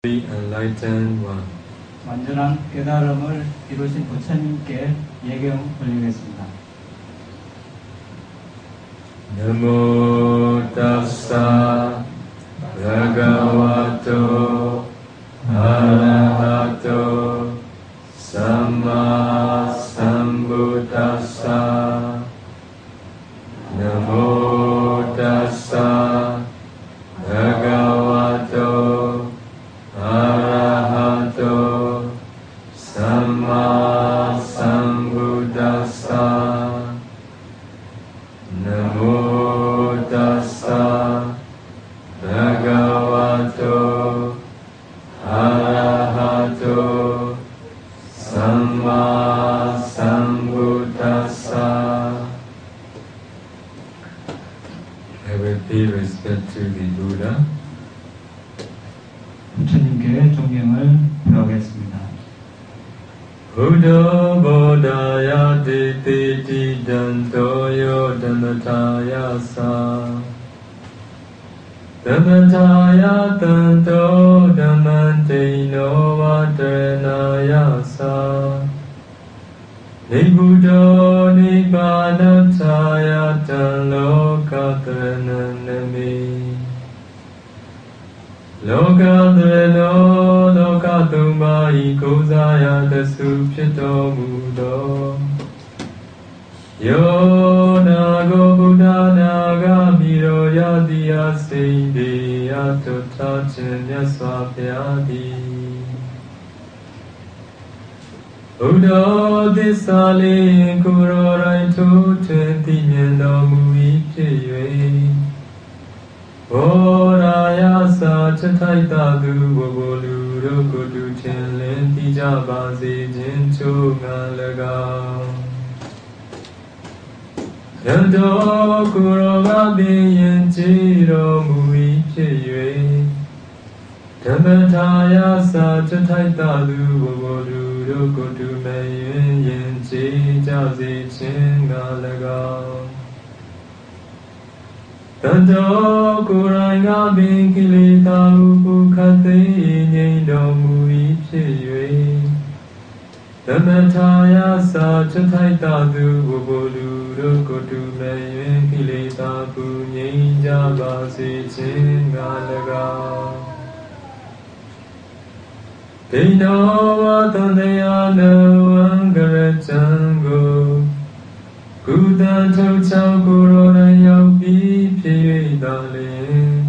the enlightened one. 완전한 깨달음을 이루신 부처님께 예경 올리겠습니다. Namo tassa bhagavato arahato samma sambuddhassa. Namo tassa bhagavato arahato samma sambuddhassa. Namo tassa bhagavato arahato samma sambuddhassa. I will pay respect to the Buddha. 부처님께 존경을 표하겠습니다. Buddha Bodhaya Titi Dantoyo Dhammataya Sa Dhammataya Tanto Dhammantino Vataranaya Sa Nibuddho Nibbanataya Tanlokatananami Lokatrano Lokatumma Ikosaya Dasu Pshitomudo Yo Nago Buddha Naga Miro Yadiya Sindi Atotachin Yaswapyadi Buddha Disali Kurorai Tutin Tinyan Mui Piyue Boraya sa chatai tadu bobolu rokotu chenlen tija bazi jincho ngalaga. Yanto kuroga biyen chiro mui piyue. Dhammataya sa chatai tadu bobolu rokotu meyen yen chi jazi chen ngalaga. Tanto kuranga binkilita upukate nyindo mui piyue. Dhammataya sa chatai tadu bobolu rokotu meyen kilita punyin jabasi chingalaga. Dino vatandayano angarachango Kudan chau chau kurona yau pi piyue dalin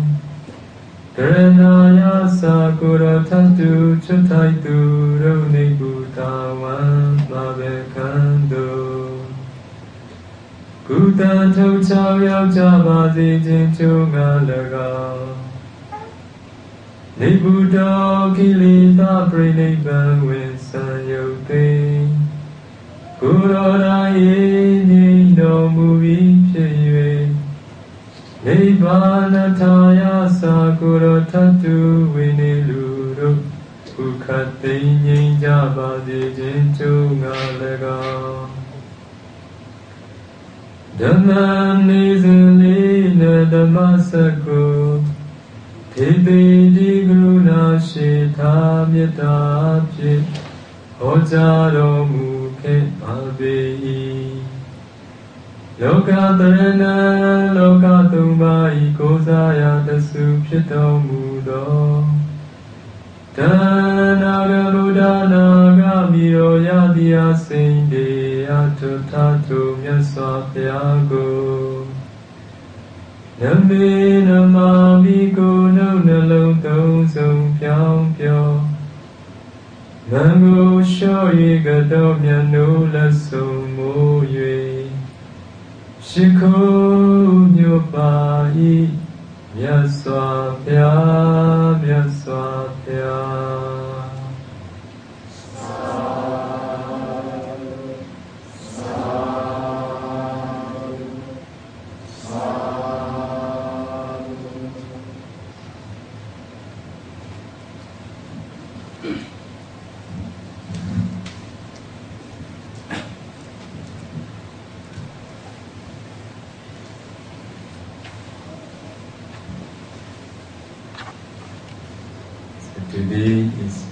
Dharanaya sakura tatu chatai tu rone butawan mabekando Kudan chau chau yau jabazi jinchu ngalaga Nibuddha kilita pranibang winsan yote Kurora ye nindo mui piyue Nibbanataya sakura tatu winiluru Ukate nyinjabadi jinchu ngalaga Dhammam nizulina dhammasako Tibidi guruna shita myata pit Hojaro mukhe abei Lokatarana lokatumma ikosaya dasu pshitomudo Tanaga Buddha naga miro yadiya sinde atotatu myaswapyago Name namami kono nalong tong song pyong pyo Nango sho ye gado myano la song mo yue Shiko nyopa yi myaswapya myaswapya Today today is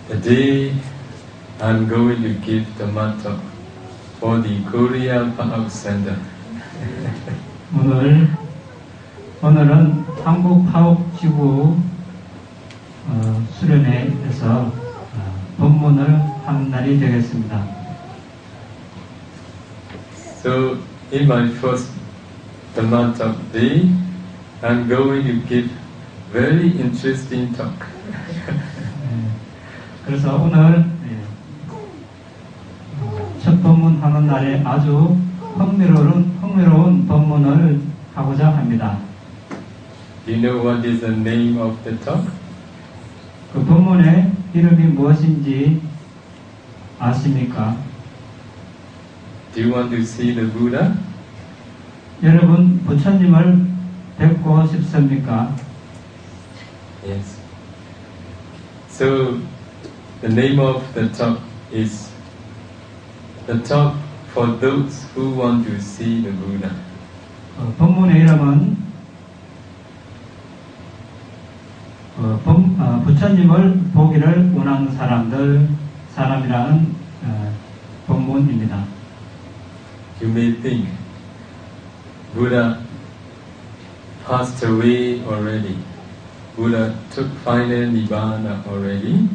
the day I'm going to give the talk for the Korea Pahak Center. 오늘은 한국 파업지구 수련회에서 법문을 한 날이 되겠습니다. So in my first Dhamma talk day, I'm going to give very interesting talk. 그래서 오늘 첫 법문 하는 날에 아주 흥미로운 법문을 하고자 합니다. Do you know what is the name of the talk? 그 법문의 이름이 무엇인지 아십니까? Do you want to see the Buddha? 여러분 부처님을 뵙고 싶습니까? Yes. So the name of the talk is the talk for those who want to see the Buddha. 법문의 이름은 부처님을 보기를 원하는 사람이라는 법문입니다. You may think Buddha passed away already. Buddha took final Nibbana already.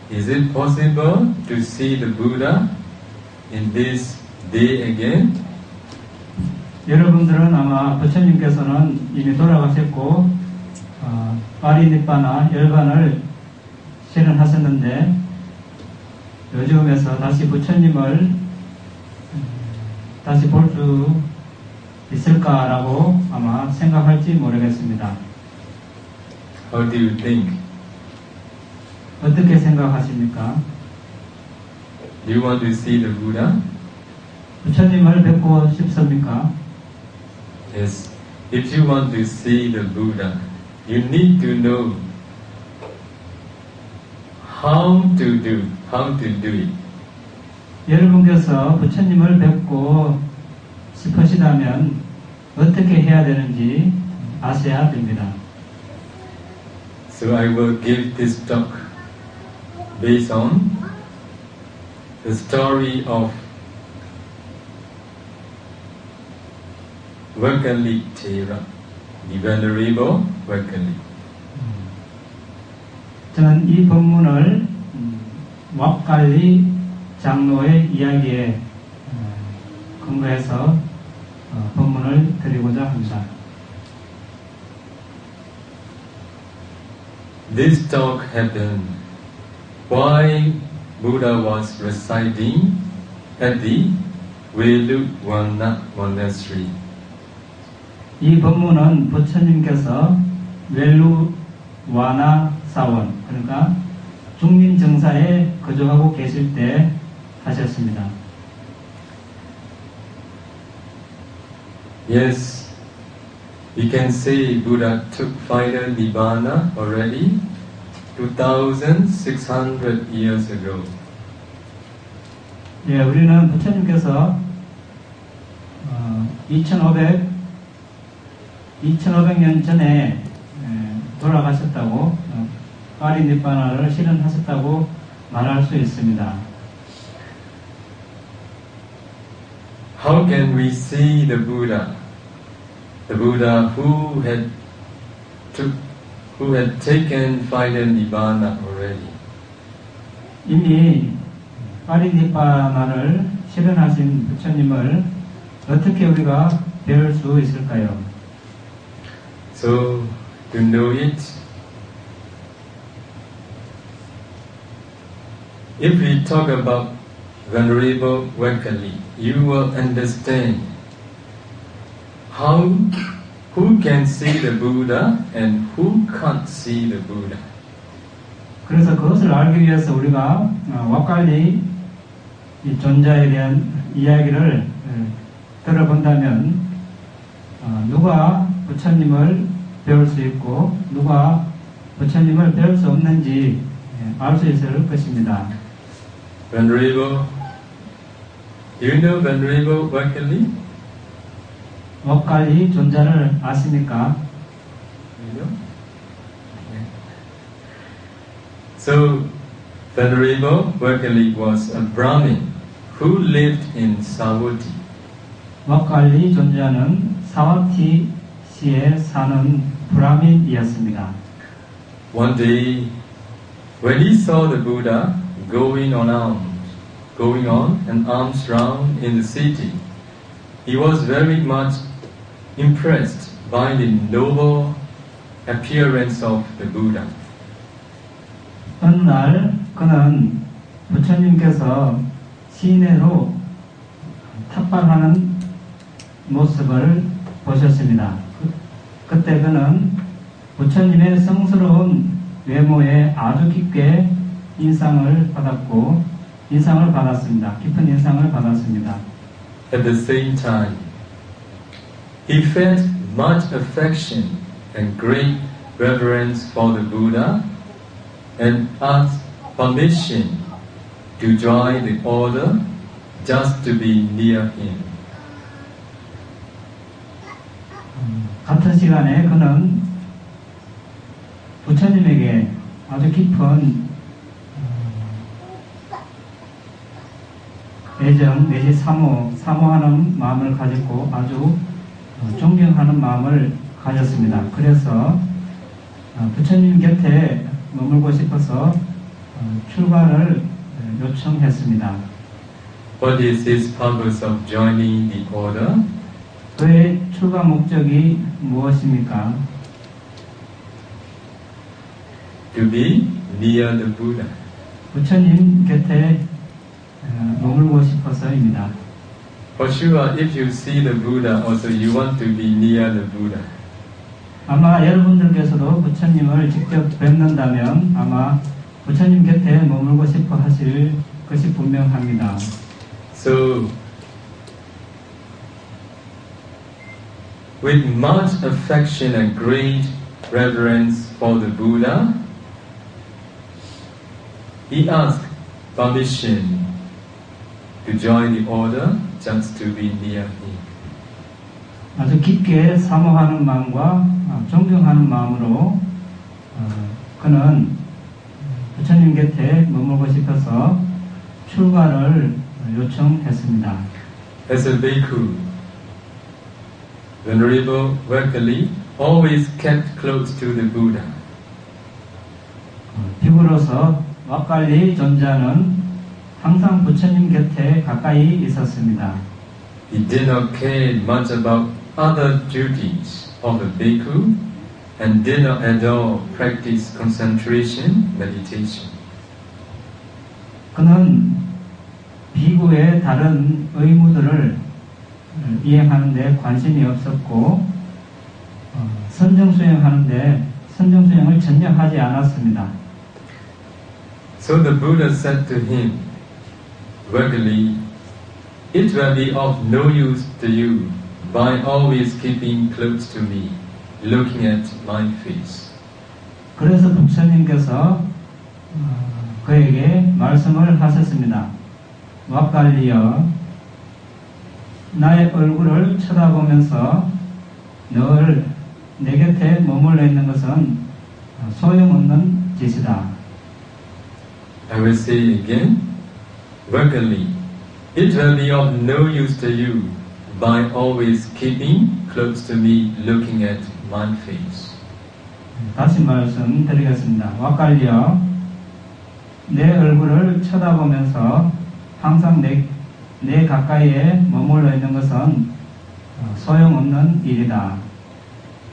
Is it possible to see the Buddha in this day again? 여러분들은 아마 부처님께서는 이미 돌아가셨고 파리니바나 열반을 실현하셨는데 요즘에서 다시 부처님을 다시 볼 수 있을까라고 아마 생각할지 모르겠습니다. How do you think? 어떻게 생각하십니까? Do you want to see the Buddha? 부처님을 뵙고 싶습니까? Yes. If you want to see the Buddha, you need to know how to do it. 여러분께서 부처님을 뵙고 싶으시다면 어떻게 해야 되는지 아셔야 됩니다. So I will give this talk based on the story of Vakali Thera, the Venerable Vakali. 저는 이 법문을 왁갈리 장로의 이야기에 근거해서 법문을 드리고자 합니다. This talk happened while Buddha was residing at the Veluvana Monastery. 이 법문은 부처님께서 웰루와나 사원, 그러니까 중림정사에 거주하고 계실 때 하셨습니다. Yes, we can say Buddha took final Nibbana already 2,600 years ago. 예, 우리는 부처님께서 2500년 전에 돌아가셨다고 파리니바나를 실현하셨다고 말할 수 있습니다. How can we see the Buddha? The Buddha who had taken final Nibbana already. 이미 파리니바나를 실현하신 부처님을 어떻게 우리가 배울 수 있을까요? So to know it, if we talk about Venerable Vakali, you will understand who can see the Buddha and who can't see the Buddha. 그래서 그것을 알기 위해서 우리가 왁갈리 이 존자에 대한 이야기를 들어본다면 누가 부처님을 배울 수 있고 누가 부처님을 배울 수 없는지 알 수 있을 것입니다. Venerable You know Venerable Vakali? 웍갈리 존자를 아십니까? You know? So, Venerable Vakali was a Brahmin who lived in Savatthi. 웍갈리 존자는 사와티시에 사는 브라민이었습니다. One day, when he saw the Buddha going on an alms round in the city, he was very much impressed by the noble appearance of the Buddha. 어느 날 그는 부처님께서 시내로 탑발하는 모습을 보셨습니다. 그때 그는 부처님의 성스러운 외모에 아주 깊게 인상을 받았습니다. 깊은 인상을 받았습니다. At the same time, he felt much affection and great reverence for the Buddha and asked permission to join the order just to be near him. 같은 시간에 그는 부처님에게 아주 깊은 애정 내지 사모하는 마음을 가지고 아주 존경하는 마음을 가졌습니다. 그래서 부처님 곁에 머물고 싶어서 출가를 요청했습니다. What is his purpose of joining the order? 그의 출가 목적이 무엇입니까? To be near the Buddha. 부처님 곁에 머물고 싶어서입니다. For sure, if you see the Buddha, also you want to be near the Buddha. 아마 여러분들께서도 부처님을 직접 뵙는다면 아마 부처님 곁에 머물고 싶어 하실 것이 분명합니다. So, with much affection and great reverence for the Buddha, he asked permission to join the order just to be near him. 아주 깊게 사모하는 마음과 존경하는 마음으로 그는 부처님 곁에 머물고 싶어서 출가를 요청했습니다. As a bhikkhu, Venerable Vakali always kept close to the Buddha. 비구로서 웍갈리 존자는 항상 부처님 곁에 가까이 있었습니다. He did not care much about other duties of a bhikkhu and did not at all practice concentration meditation. 그는 비구의 다른 의무들을 이행하는 데 관심이 없었고 선정수행을 전혀 하지 않았습니다. So the Buddha said to him, Vakali, it will be of no use to you by always keeping close to me, looking at my face. 그래서 부처님께서 그에게 말씀을 하셨습니다. 웍갈리여, 나의 얼굴을 쳐다보면서 늘 내 곁에 머물러 있는 것은 소용없는 짓이다. I will say again, Vakali, it will be of no use to you by always keeping close to me, looking at my face. 다시 말씀드리겠습니다. 웍갈리여, 내 얼굴을 쳐다보면서 항상 내 가까이에 머물러 있는 것은 소용없는 일이다.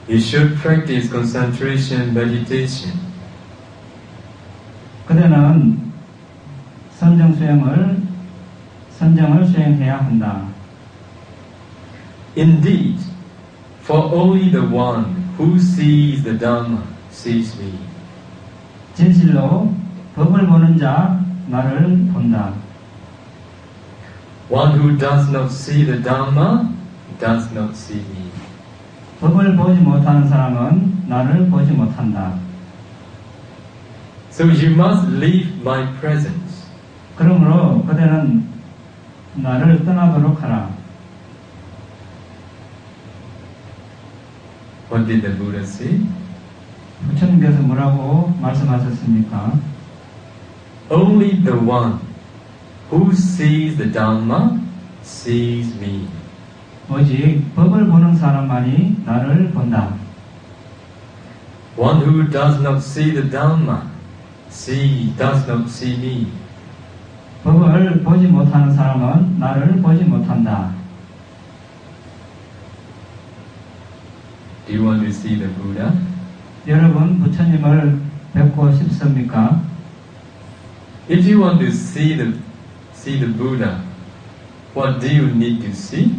You should practice concentration meditation. 그대는 선정을 수행해야 한다. Indeed, for only the one who sees the Dhamma sees me. 진실로 법을 보는 자 나를 본다. One who does not see the Dhamma does not see me. 법을 보지 못하는 사람은 나를 보지 못한다. So you must leave my presence. 그러므로 그대는 나를 떠나도록 하라. What did the Buddha say? 부처님께서 뭐라고 말씀하셨습니까? Only the one who sees the Dhamma sees me. 오직 법을 보는 사람만이 나를 본다. One who does not see the Dhamma does not see me. 법을 보지 못하는 사람은 나를 보지 못한다. Do you want to see the Buddha? 여러분 부처님을 뵙고 싶습니까? If you want to see the Buddha, what do you need to see?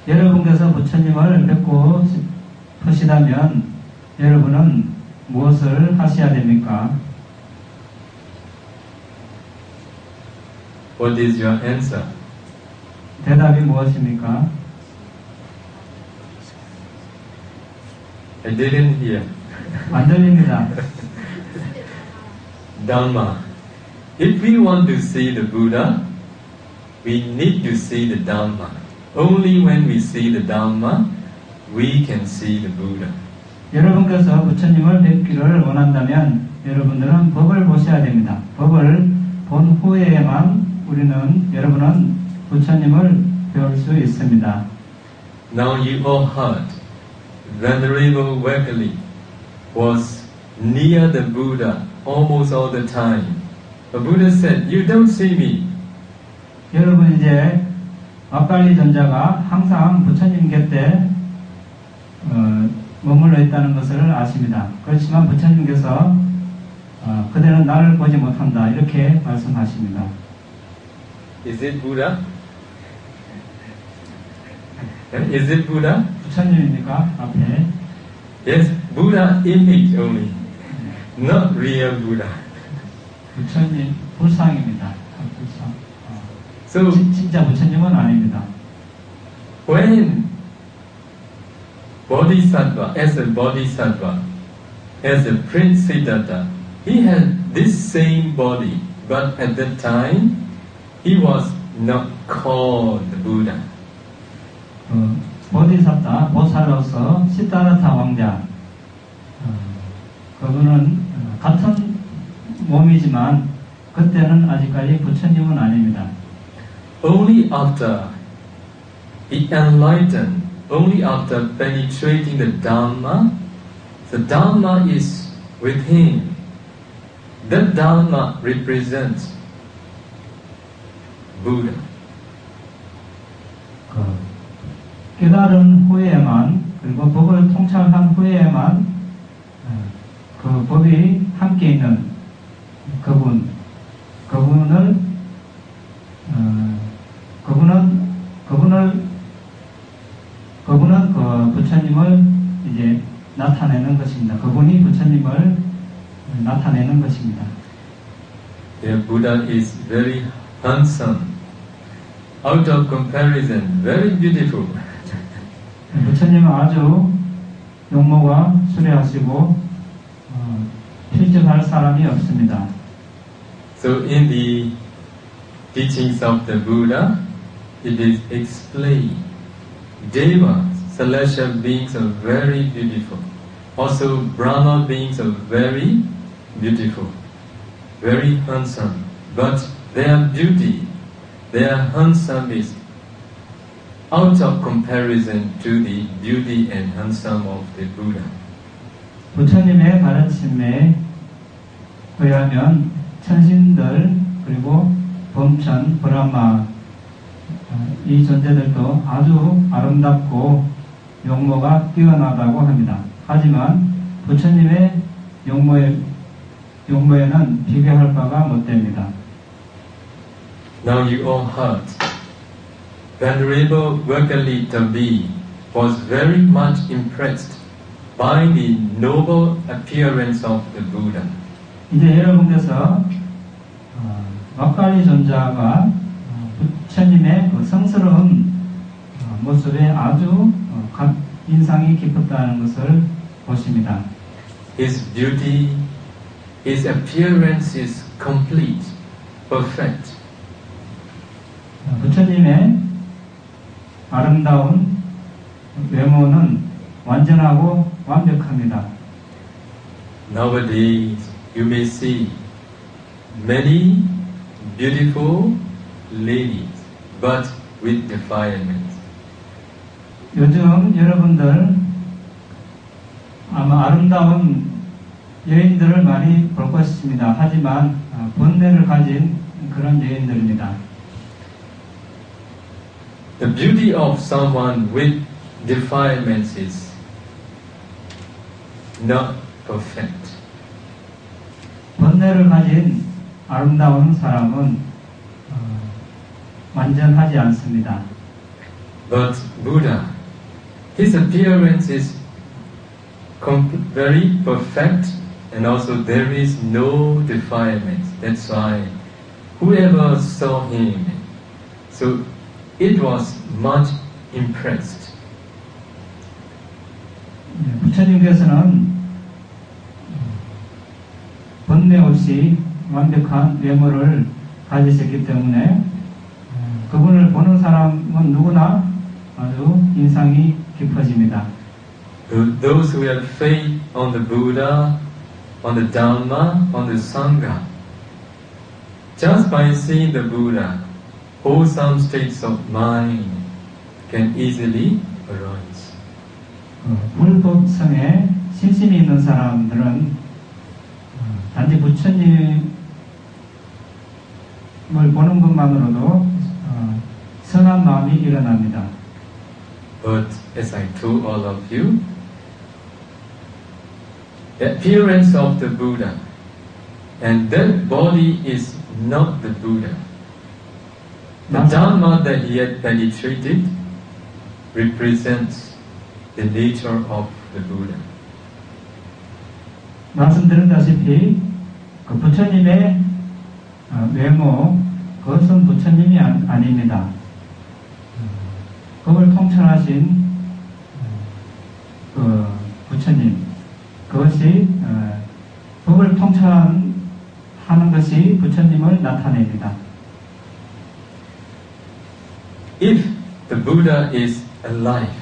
여러분께서 부처님을 뵙고 싶으시다면 여러분은 무엇을 하셔야 됩니까? What is your answer? 대답이 무엇입니까? I didn't hear. 안 들립니다. Dhamma. If we want to see the Buddha, we need to see the Dhamma. Only when we see the Dhamma, we can see the Buddha. 여러분께서 부처님을 뵙기를 원한다면 여러분들은 법을 보셔야 됩니다. 법을 본 후에만 여러분은 부처님을 배울 수 있습니다. Now you all heard, Venerable Wegerli was near the Buddha almost all the time. The Buddha said, "You don't see me." 여러분 이제 막갈리 전자가 항상 부처님 곁에 머물러 있다는 것을 아십니다. 그렇지만 부처님께서 그대는 나를 보지 못한다 이렇게 말씀하십니다. Is it Buddha? Is it Buddha? 부처님입니까? 앞에. Yes, Buddha image only, not real Buddha. 부처님 불상입니다. 불상. So 진짜 부처님은 아닙니다. when Bodhisattva, as a Prince Siddhartha, he had this same body, but at that time he was not called the Buddha. 보디사타, 보살로서 시다르타 왕자, 그분은 같은 몸이지만 그때는 아직까지 부처님은 아닙니다. Only after he enlightened, only after penetrating the Dhamma is with him. That Dhamma represents Buddha. 깨달은 후에만 그리고 법을 통찰한 후에만 그 법이 함께 있는 그분은 그 부처님을 이제 나타내는 것입니다. 그분이 부처님을 나타내는 것입니다. The Buddha is very handsome. Out of comparison, very beautiful. 부처님은 아주 용모가 수려하시고 필적할 사람이 없습니다. So in the teachings of the Buddha, it is explained. Devas, celestial beings are very beautiful. Also Brahma beings are very beautiful, very handsome. But their beauty, their handsome is out of comparison to the beauty and handsome of the Buddha. 부처님의 가르침에 의하면 천신들 그리고 범천, 브라마 이 존재들도 아주 아름답고 용모가 뛰어나다고 합니다. 하지만 부처님의 용모에는 비교할 바가 못 됩니다. Now you all heard. Venerable Wegerli Tabi was very much impressed by the noble appearance of the Buddha. 이제 여러분께서 막갈리 존자가 부처님의 그 성스러운 모습에 아주 인상이 깊었다는 것을 보십니다. His beauty, his appearance is complete, perfect. 부처님의 아름다운 외모는 완전하고 완벽합니다. Nowadays, you may see many beautiful ladies, but with defilements. 요즘 여러분들 아마 아름다운 여인들을 많이 볼 것입니다. 하지만 본내를 가진 그런 여인들입니다. The beauty of someone with defilements is not perfect. 본내를 가진 아름다운 사람은 완전하지 않습니다. But Buddha, his appearance is very perfect, and also there is no defilement. That's why whoever saw him, so it was much impressed. 부처님께서는 번뇌 없이 완벽한 외모를 가지셨기 때문에 그분을 보는 사람은 누구나 아주 인상이 깊어집니다. Those who have faith on the Buddha, on the Dharma, on the Sangha, just by seeing the Buddha, wholesome states of mind can easily arise. 불법성에 신심이 있는 사람들은 단지 부처님을 보는 것만으로도 선한 마음이 일어납니다. But as I told all of you, the appearance of the Buddha and that body is not the Buddha. The Dharma that he had penetrated represents the nature of the Buddha. 말씀드렸다시피 그 부처님의 외모 그것은 부처님이 아닙니다. 법을 통찰하신 그 부처님 그것이 법을 통찰하는 것이 부처님을 나타냅니다. If the Buddha is alive,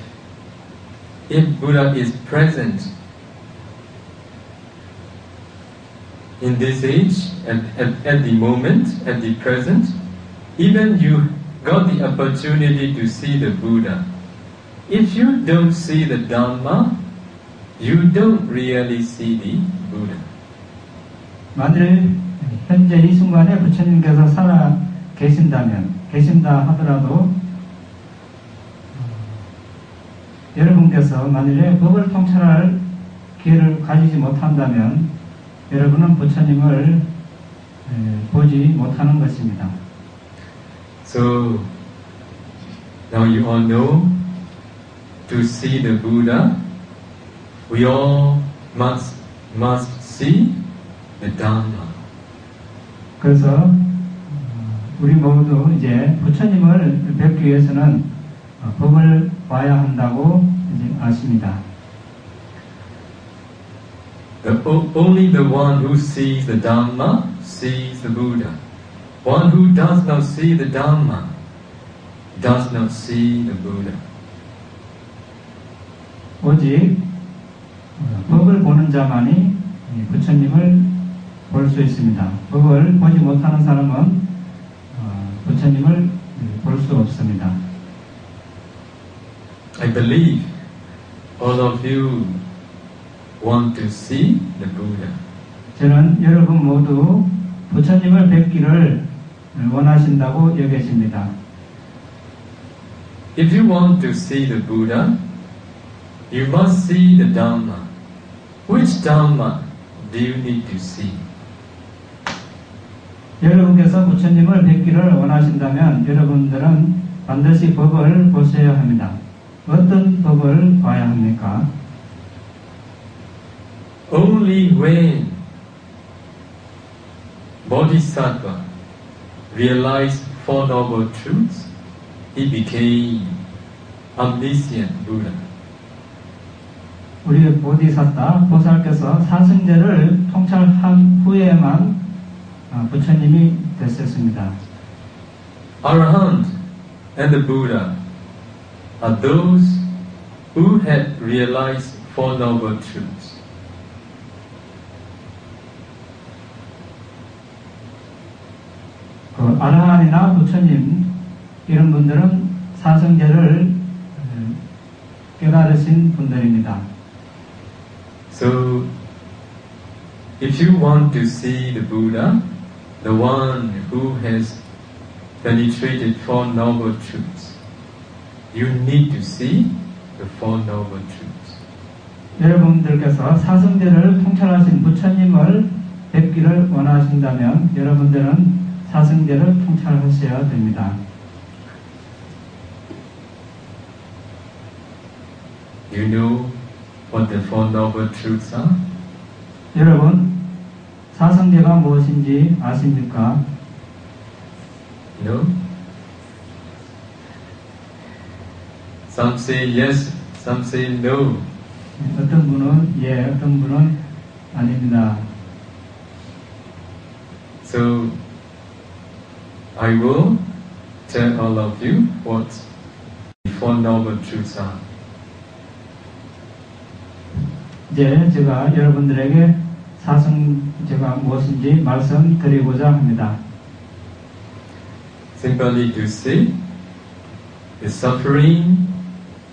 if Buddha is present in this age, at the moment, at the present, even you got the opportunity to see the Buddha. If you don't see the Dhamma, you don't really see the Buddha. 만일 현재 이 순간에 부처님께서 살아 계신다 하더라도 여러분께서 만일에 법을 통찰할 기회를 가지지 못한다면 여러분은 부처님을 보지 못하는 것입니다. So now you all know, to see the Buddha, we all must see the Dhamma. 그래서 우리 모두 이제 부처님을 뵙기 위해서는 법을 봐야 한다고 이제 아십니다. Only the one who sees the Dhamma sees the Buddha. One who does not see the Dhamma does not see the Buddha. 오직 법을 보는 자만이 부처님을 볼 수 있습니다. 법을 보지 못하는 사람은 부처님을 볼 수 없습니다. I believe all of you want to see the Buddha. 저는 여러분 모두 부처님을 뵙기를 원하신다고 여겨집니다. If you want to see the Buddha, you must see the Dhamma. Which Dhamma do you need to see? 여러분께서 부처님을 뵙기를 원하신다면 여러분들은 반드시 법을 보셔야 합니다. 어떤 법을 봐야 합니까? Only when Bodhisattva realized Four Noble Truths, he became omniscient Buddha. 우리 보디사tta 보살께서 사승제를 통찰한 후에만 부처님이 됐었습니다. Arahant and the Buddha are those who had realized Four Noble Truths. 그 아라한이나 부처님 이런 분들은 사성제를 깨달으신 분들입니다. So, if you want to see the Buddha, the one who has penetrated Four Noble Truths, you need to see the Four Noble Truths. 여러분들께서 사성제를 통찰하신 부처님을 뵙기를 원하신다면 여러분들은 사성제를 통찰하셔야 됩니다. You know what the Four Noble Truths are? 여러분, 사성제가 무엇인지 아십니까? No? Some say yes, some say no. 어떤 분은 예, 어떤 분은 아닙니다. So, I will tell all of you what the Four Noble Truths are. 이제 제가 여러분들에게 사성제가 무엇인지 말씀드리고자 합니다. Simply to say, the suffering,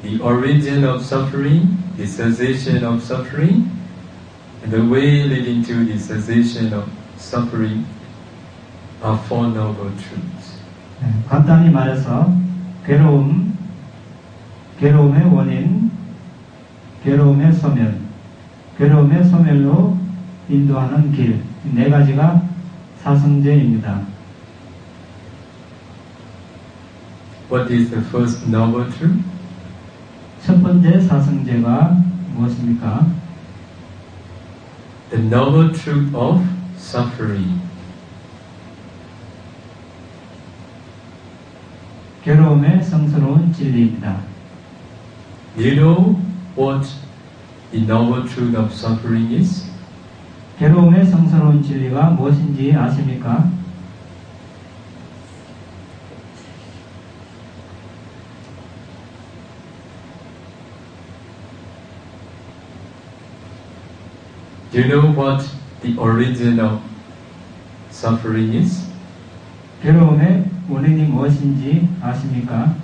the origin of suffering, the cessation of suffering, and the way leading to the cessation of suffering are Four Noble Truths. 간단히 말해서 괴로움의 원인, 괴로움의 소멸, 괴로움의 소멸로 인도하는 길, 네 가지가 사성제입니다. What is the first noble truth? 첫 번째 사성제가 무엇입니까? The noble truth of suffering. 괴로움의 성스러운 진리입니다. Do you know what the noble truth of suffering is? 괴로움의 성스러운 진리가 무엇인지 아십니까? Do you know what the origin of suffering is? 괴로움의 원인이 무엇인지 아십니까?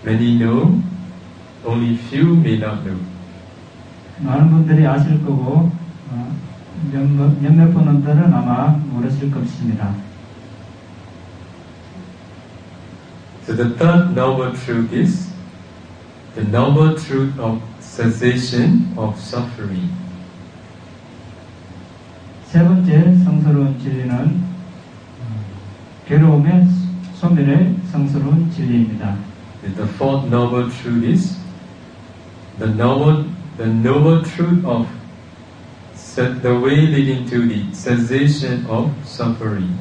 Many know, only few may not know. 많은 분들이 아실 거고 몇몇 분들은 아마 모르실 것입니다. So the third noble truth is the noble truth of cessation of suffering. 세 번째 성스러운 진리는 괴로움의 소멸의 성스러운 진리입니다. The fourth noble truth is the noble truth of the way leading to the cessation of suffering.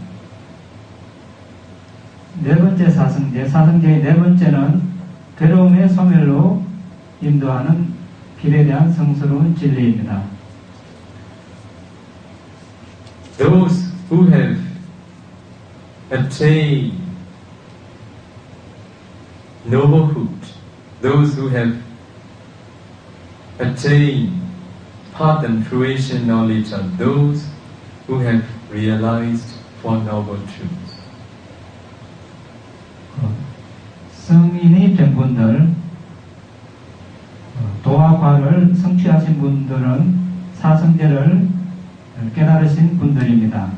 네 번째 사성제의 네 번째는 괴로움의 소멸로 인도하는 길에 대한 성스러운 진리입니다. Those who have attained noblehood, those who have attained path and fruition knowledge are those who have realized Four Noble Truths. 성인이 된 분들, 도화과를 성취하신 분들은 사성제를 깨달으신 분들입니다.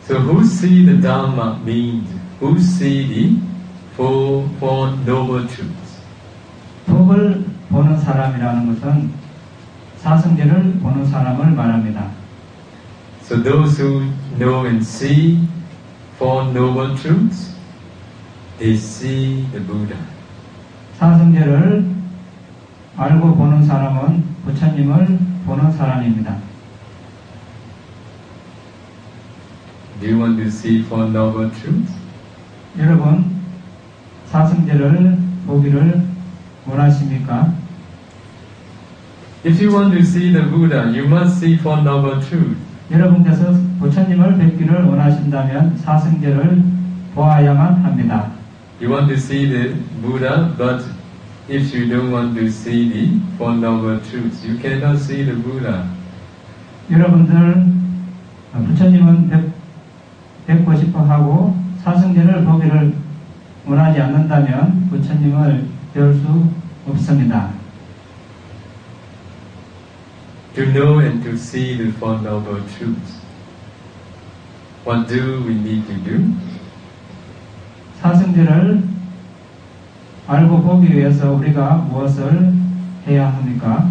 So who see the Dharma means who see the Four Noble Truths. 법을 보는 사람이라는 것은 사성제를 보는 사람을 말합니다. So those who know and see Four Noble Truths, they see the Buddha. 사성제를 알고 보는 사람은 부처님을 보는 사람입니다. Do you want to see Four Noble Truths? 여러분, 사성제를 보기를 원하십니까? If you want to see the Buddha, you must see Four Noble Truths. 여러분께서 부처님을 뵙기를 원하신다면 사성제를 보아야만 합니다. You want to see the Buddha, but if you don't want to see the Four Noble Truths, you cannot see the Buddha. 여러분들 부처님은 뵙고 싶어 하고 사성제를 보기를 원하지 않는다면 부처님을 배울 수 없습니다. To know and to see the Four Noble Truths, what do we need to do? 사성제를 알고 보기 위해서 우리가 무엇을 해야 합니까?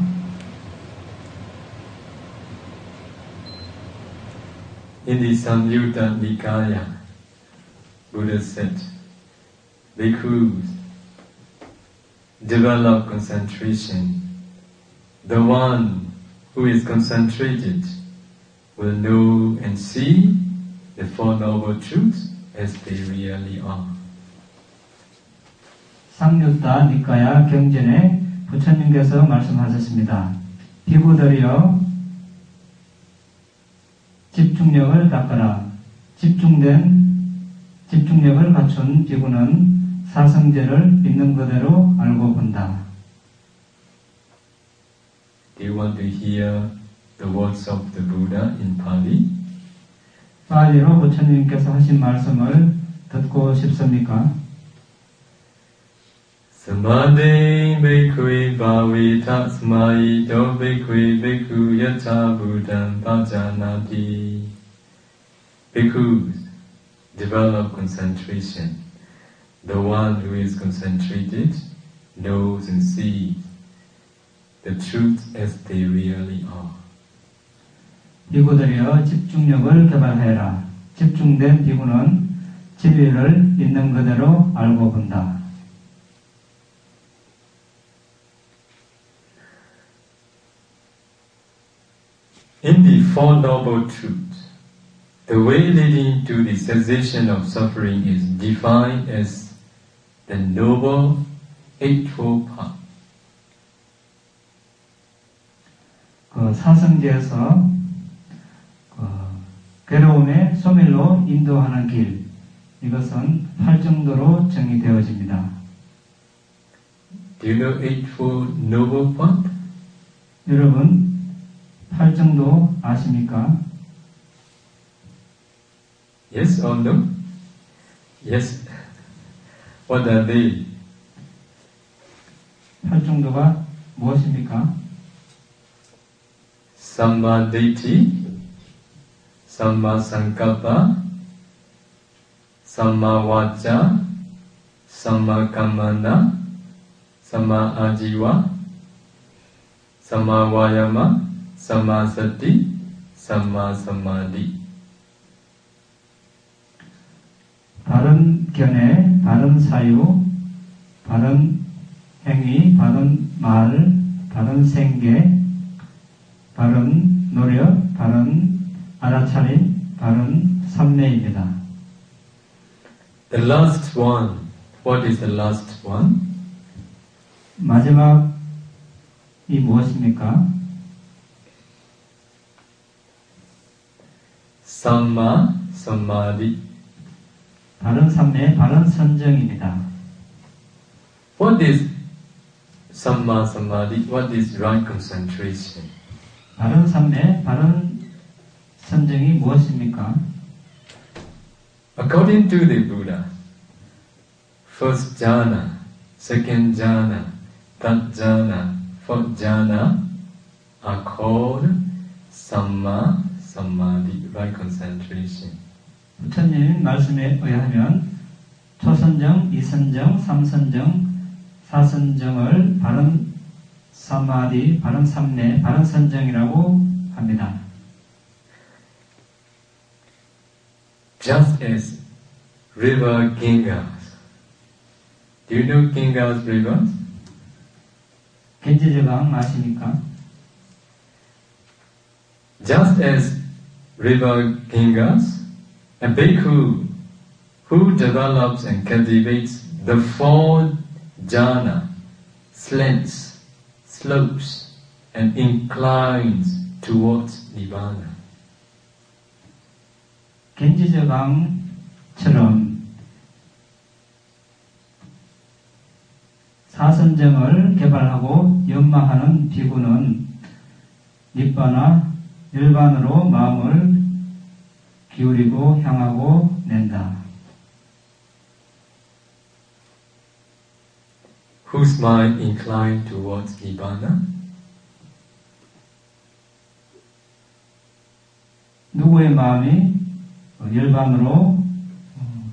In the Samyutta Nikaya, Buddha said, Bhikkhus, develop concentration. The one who is concentrated will know and see the Four Noble Truths as they really are. 삼유타 니카야 경전에 부처님께서 말씀하셨습니다. 비구들이여 집중력을 닦아라. 집중력을 갖춘 비구는 사성제를 있는 그대로 알고 본다. Do you want to hear the words of the Buddha in Pali? 팔리로 부처님께서 하신 말씀을 듣고 싶습니까? Samadhi bhikkhue bhavita smaito bhikkhue bhikkhu yatha buddham bhajanati. Bhikkhus, develop concentration. The one who is concentrated knows and sees the truth as they really are. 비구들이여 집중력을 개발해라. 집중된 비구는 진리를 있는 그대로 알고 본다. In the Four Noble Truths, the way leading to the cessation of suffering is defined as the Noble Eightfold Path. 사성제에서 괴로움의 소멸로 인도하는 길, 이것은 8정도로 정의되어집니다. Do you know Eightfold Noble Path? 여러분 8정도 아십니까? Yes or no? Yes. What are they? 8정도가 무엇입니까? Samma Ditti, Samma Sankappa, Samma Vacha, Samma Kammana, Samma Ajiva, Samma Vayama, Samma Sati, Samma Samadhi. 바른 견해, 바른 사유, 바른 행위, 바른 말, 바른 생계, 바른 노력, 바른 알아차림, 바른 삼매입니다. The last one. What is the last one? 마지막이 무엇입니까? Samma Samadhi. 바른 삼매, 바른 선정입니다. What is Samma Samadhi? What is right concentration? 바른 삼매, 바른 선정이 무엇입니까? According to the Buddha, first jhana, second jhana, third jhana, fourth jhana are called Samma Samadhi, right concentration. 부처님 말씀에 의하면 초선정, 이선정, 삼선정, 사선정을 바른 사마디, 바른 삼매, 바른 선정이라고 합니다. Just as river Ganges. Do you know Ganges river? 겐지저강 아십니까? Just as river Ganges, a bhikkhu who develops and cultivates the four jhana, slants, slopes, and inclines towards Nibbana. gen지저강처럼 사선정을 개발하고 연마하는 비구는 니빠나 열반으로 마음을 기울이고 향하고 낸다. Whose mind inclined towards Nibbana? 누구의 마음이 열반으로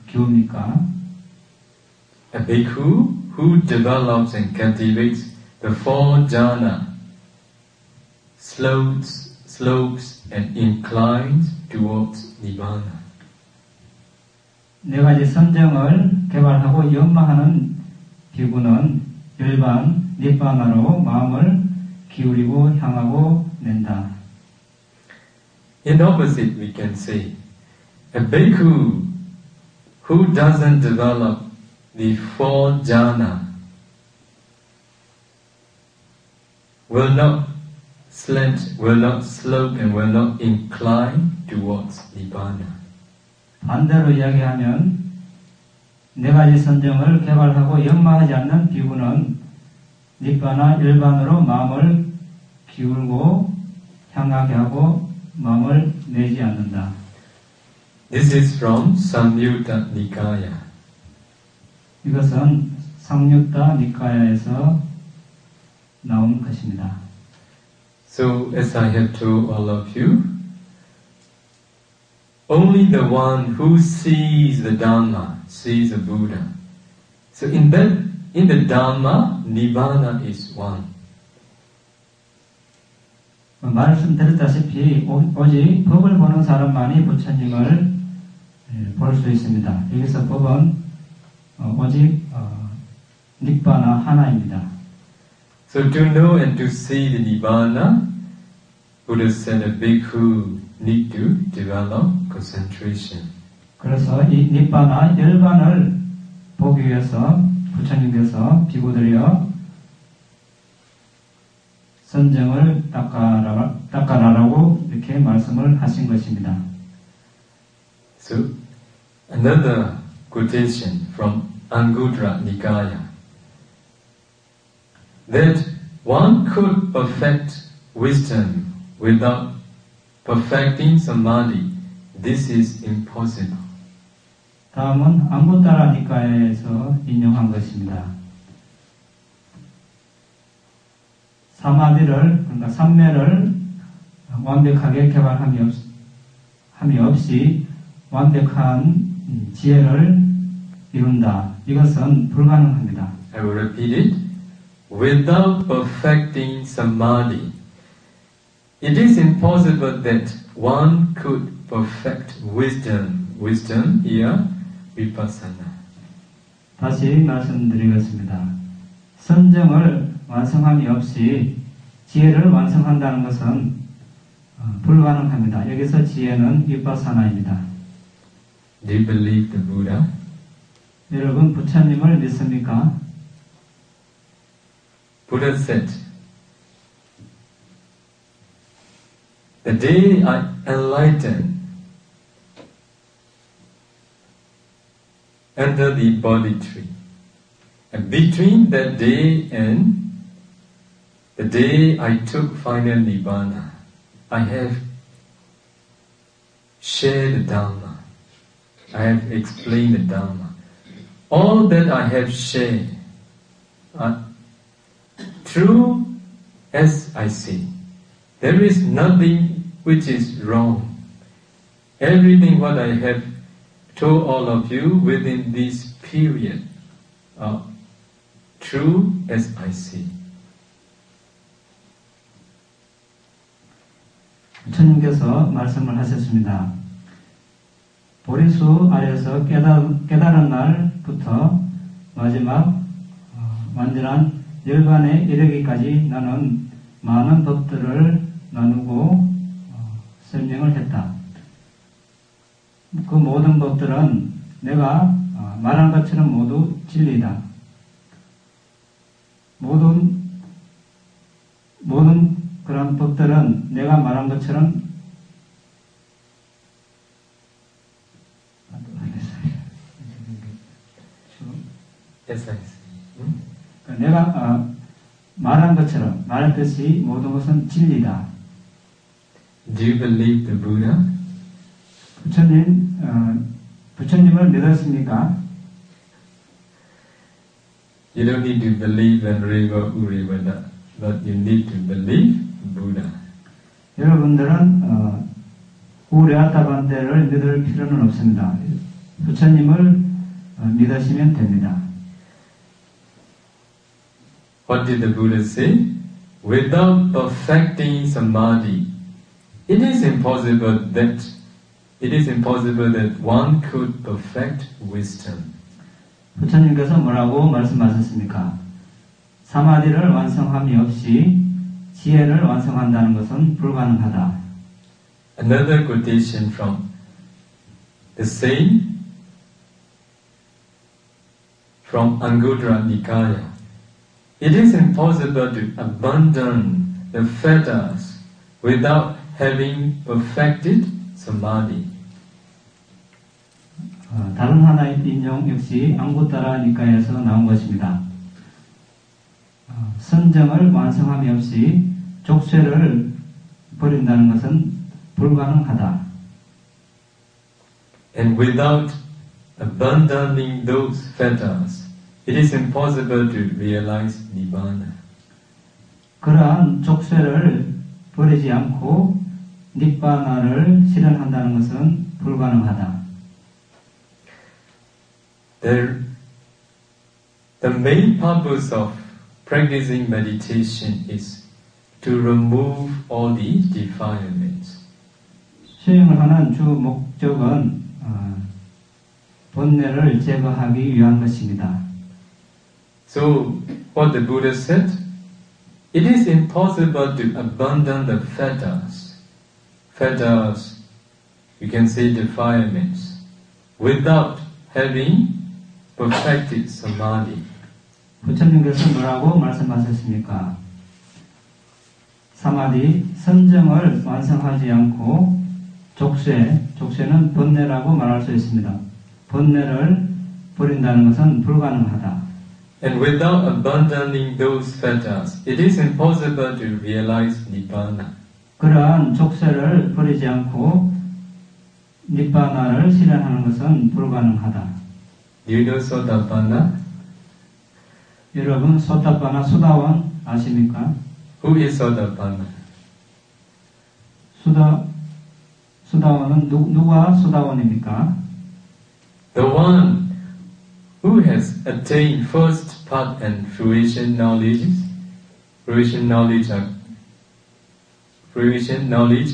기웁니까? A bhikkhu who develops and cultivates the four jhana, slopes and inclines towards Nibbana. 네 가지 선정을 개발하고 연마하는 비구는 열반, 니빠나로 마음을 기울이고 향하고 낸다. In opposite, we can say, a bhikkhu who doesn't develop the four jhana will not slant, will not slope, and will not incline towards Nibbana. 반대로 이야기하면 네 가지 선정을 개발하고 연마하지 않는 비구는 니빠나 열반으로 마음을 기울고 향하게 하고 마음을 내지 않는다. This is from Samyutta Nikaya. 이것은 상육타 니카야에서 나온 것입니다. So, as I have told all of you, only the one who sees the Dhamma sees the Buddha. So, in the Dhamma, Nibbana is one. 말씀드렸다시피 오직 법을 보는 사람만이 부처님을 볼 수 있습니다. 여기서 법은 오직 닉바나 하나입니다. So to know and to see the Nibbana, Buddha said a bhikkhu need to develop concentration. 그래서 이 닉바나 열반을 보기 위해서 부처님께서 비구들이여 선정을 닦아라라고 이렇게 말씀을 하신 것입니다. So another quotation from Anguttara Nikaya, that one could perfect wisdom without perfecting samadhi. This is impossible. 다음은 안구따라 니카야에서 인용한 것입니다. 사마디를, 그러니까 삼매를 완벽하게 개발함이 없이 완벽한 지혜를 이룬다. 이것은 불가능합니다. I will repeat it. Without perfecting samadhi, it is impossible that one could perfect wisdom. Wisdom here, vipassana. 다시 말씀드리겠습니다. 선정을 완성함이 없이 지혜를 완성한다는 것은 불가능합니다. 여기서 지혜는 vipassana입니다. Do you believe the Buddha? 여러분 부처님을 믿습니까? Buddha said, the day I enlighten under the Bodhi tree, and between that day and the day I took final Nibbana, I have shared the Dhamma. I have explained the Dhamma. All that I have shared are true as I see. There is nothing which is wrong. Everything what I have told all of you within this period are true as I see. 부처님께서 말씀을 하셨습니다. 보리수 아래에서 깨달은 날부터 마지막 완전한 열반에 이르기까지 나는 많은 법들을 나누고 설명을 했다. 그 모든 법들은 내가 말한 것처럼 모두 진리다. 모든 그런 법들은 내가 말한 것처럼 Yes, I see. 내가 말한 것처럼 말했듯이 모든 것은 진리다. Do you believe the Buddha? 부처님을 믿었습니까? You don't need to believe in Riva Urivada, but you need to believe Buddha. 여러분들은 우레아타반테를 믿을 필요는 없습니다. 부처님을 믿으시면 됩니다. What did the Buddha say? Without perfecting samadhi, it is impossible that one could perfect wisdom. 부처님께서 뭐라고 말씀하셨습니까? 사마디를 완성함이 없이 지혜를 완성한다는 것은 불가능하다. Another quotation from the same, from Anguttara Nikaya. It is impossible to abandon the fetters without having perfected samadhi. 다른 하나의 인용 역시 앙구타라 니카에서 나온 것입니다. 선정을 완성함이 없이 족쇄를 버린다는 것은 불가능하다. And without abandoning those fetters, it is impossible to realize Nibbana. 그러한 족쇄를 버리지 않고 니바나를 실현한다는 것은 불가능하다. The main purpose of practicing meditation is to remove all the defilements. 수행을 하는 주 목적은 번뇌를 제거하기 위한 것입니다. So, what the Buddha said, it is impossible to abandon the fetters. Fetters, you can say defilements, without having perfected samadhi. 부처님께서 뭐라고 말씀하셨습니까? 사마디, 선정을 완성하지 않고 족쇄는 번뇌라고 말할 수 있습니다. 번뇌를 버린다는 것은 불가능하다. And without abandoning those fetters, it is impossible to realize Nibbana. 그러한 족쇄를 버리지 않고 니바나를 실현하는 것은 불가능하다. Do you know Sotapanna? 여러분 소타파나 수다원 아십니까? Who is Sotapanna? 수다원은 누가 수다원입니까? The one who has attained first path and fruition knowledge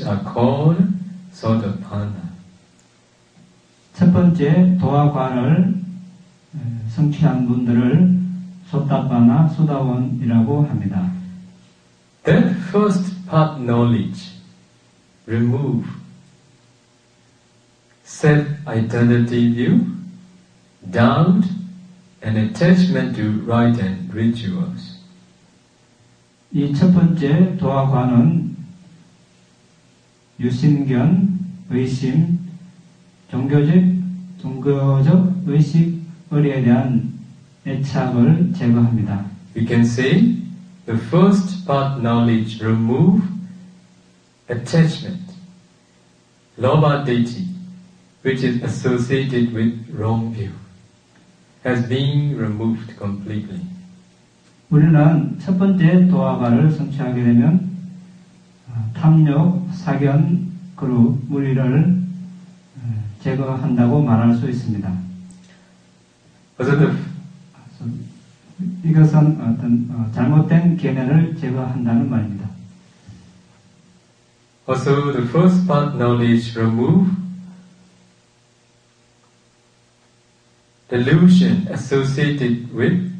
are called Sotapanna. 첫 번째 도화과를 성취한 분들을 소타파나 수다원이라고 합니다. That first path knowledge remove self-identity view, doubt, and attachment to rite and rituals. 이 첫 번째 도화과는 유심견, 의심, 종교적 의식의리에 대한 애착을 제거합니다. We can say the first path knowledge remove attachment, lobha deity, which is associated with wrong view, has been removed completely. 우리는 첫 번째 도화과를 성취하게 되면 탐욕, 사견, 그룹, 무리를 제거한다고 말할 수 있습니다. 이것은 어떤 잘못된 견해를 제거한다는 말입니다. Also, the first path knowledge remove delusion associated with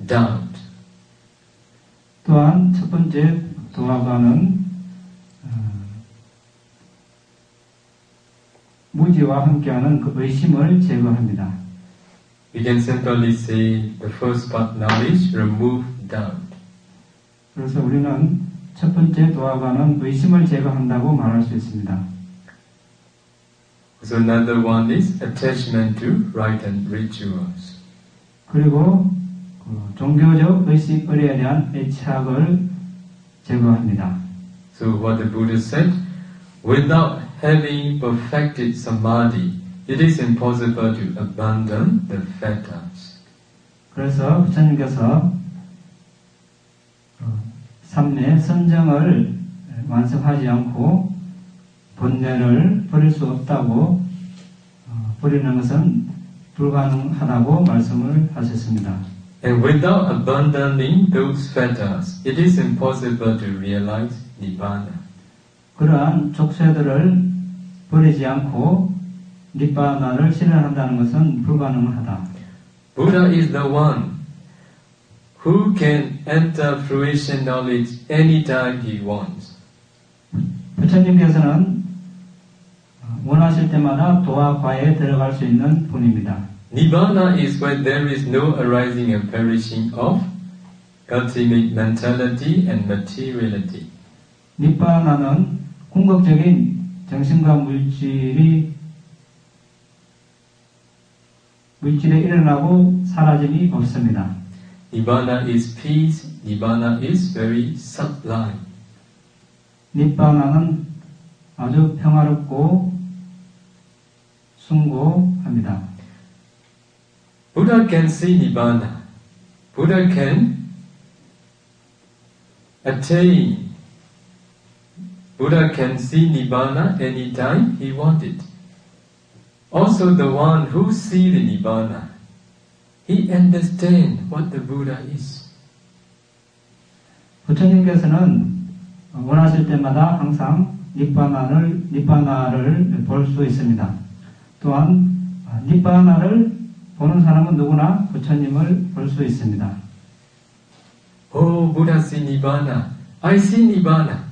doubt. 또한 첫 번째 도화과는 무지와 함께하는 그 의심을 제거합니다. We can simply say the first path knowledge remove doubt. 그래서 우리는 첫 번째 도화가는 의심을 제거한다고 말할 수 있습니다. So another one is attachment to rite and rituals. 그리고 종교적 의식 의례에 대한 애착을 제거합니다. So what the Buddha said, without having perfected samadhi, it is impossible to abandon the fetters. 그래서 부처님께서 삼매 선정을 완성하지 않고 번뇌를 버릴 수 없다고 버리는 것은 불가능하다고 말씀을 하셨습니다. And without abandoning those fetters, it is impossible to realize Nibbana. 그러한 족쇄들을 버리지 않고 니바나를 실현한다는 것은 불가능하다. Buddha is the one who can enter fruition knowledge anytime he wants. 부처님께서는 원하실 때마다 도화과에 들어갈 수 있는 분입니다. Nibbana is where there is no arising and perishing of ultimate mentality and materiality. 니바나는 궁극적인 정신과 물질에 일어나고 사라짐이 없습니다. Nibbana is peace. Nibbana is very sublime. 니바나는 아주 평화롭고 숭고합니다. Buddha can see Nibbana. Buddha can attain. Buddha can see Nibbana anytime he wanted. Also the one who sees the Nibbana, he understands what the Buddha is. 부처님께서는 원하실 때마다 항상 니바나를 볼 수 있습니다. 또한 니바나를 보는 사람은 누구나 부처님을 볼 수 있습니다. Oh, Buddha see Nibbana. I see Nibbana.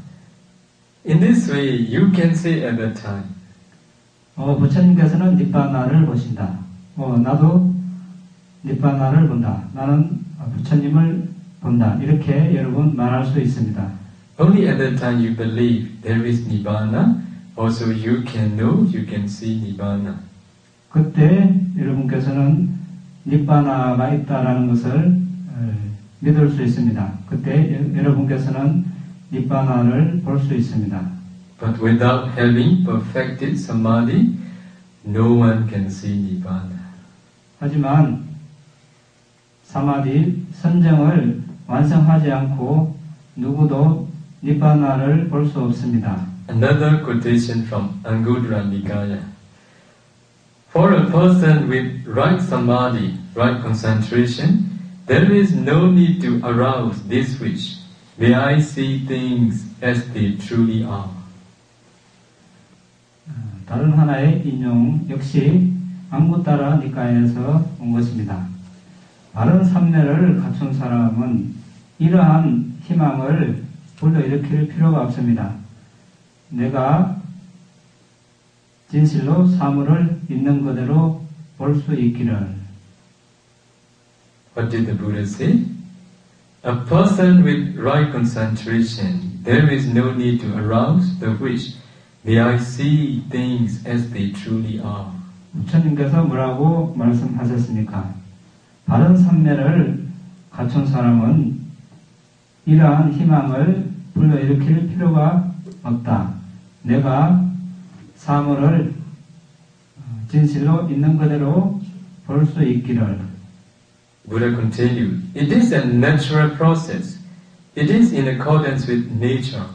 In this way, you can say at that time. 부처님께서는 니바나를 보신다. 나도 니바나를 본다. 나는 부처님을 본다. 이렇게 여러분 말할 수 있습니다. Only at that time you believe there is Nibbana. Also you can know, you can see Nibbana. 그때 여러분께서는 니바나가 있다라는 것을 믿을 수 있습니다. 그때 여러분께서는 니바나를 볼 수 있습니다. But without having perfected samadhi, no one can see Nibbana. 하지만 사마디 선정을 완성하지 않고 누구도 니바나를 볼 수 없습니다. Another quotation from Anguttara Nikaya. For a person with right samadhi, right concentration, there is no need to arouse this wish. May I see things as they truly are. 다른 하나의 인용 역시 앙구타라 니카야에서 온 것입니다. 바른 삼매를 갖춘 사람은 이러한 희망을 불러일으킬 필요가 없습니다. 내가 진실로 사물을 있는 그대로 볼 수 있기를. What did the Buddha say? A person with right concentration, there is no need to arouse the wish. May I see things as they truly are. 부처님께서 뭐라고 말씀하셨습니까? 바른 삼매를 갖춘 사람은 이러한 희망을 불러일으킬 필요가 없다. 내가 사물을 진실로 있는 그대로 볼 수 있기를. Buddha continued, it is a natural process. It is in accordance with nature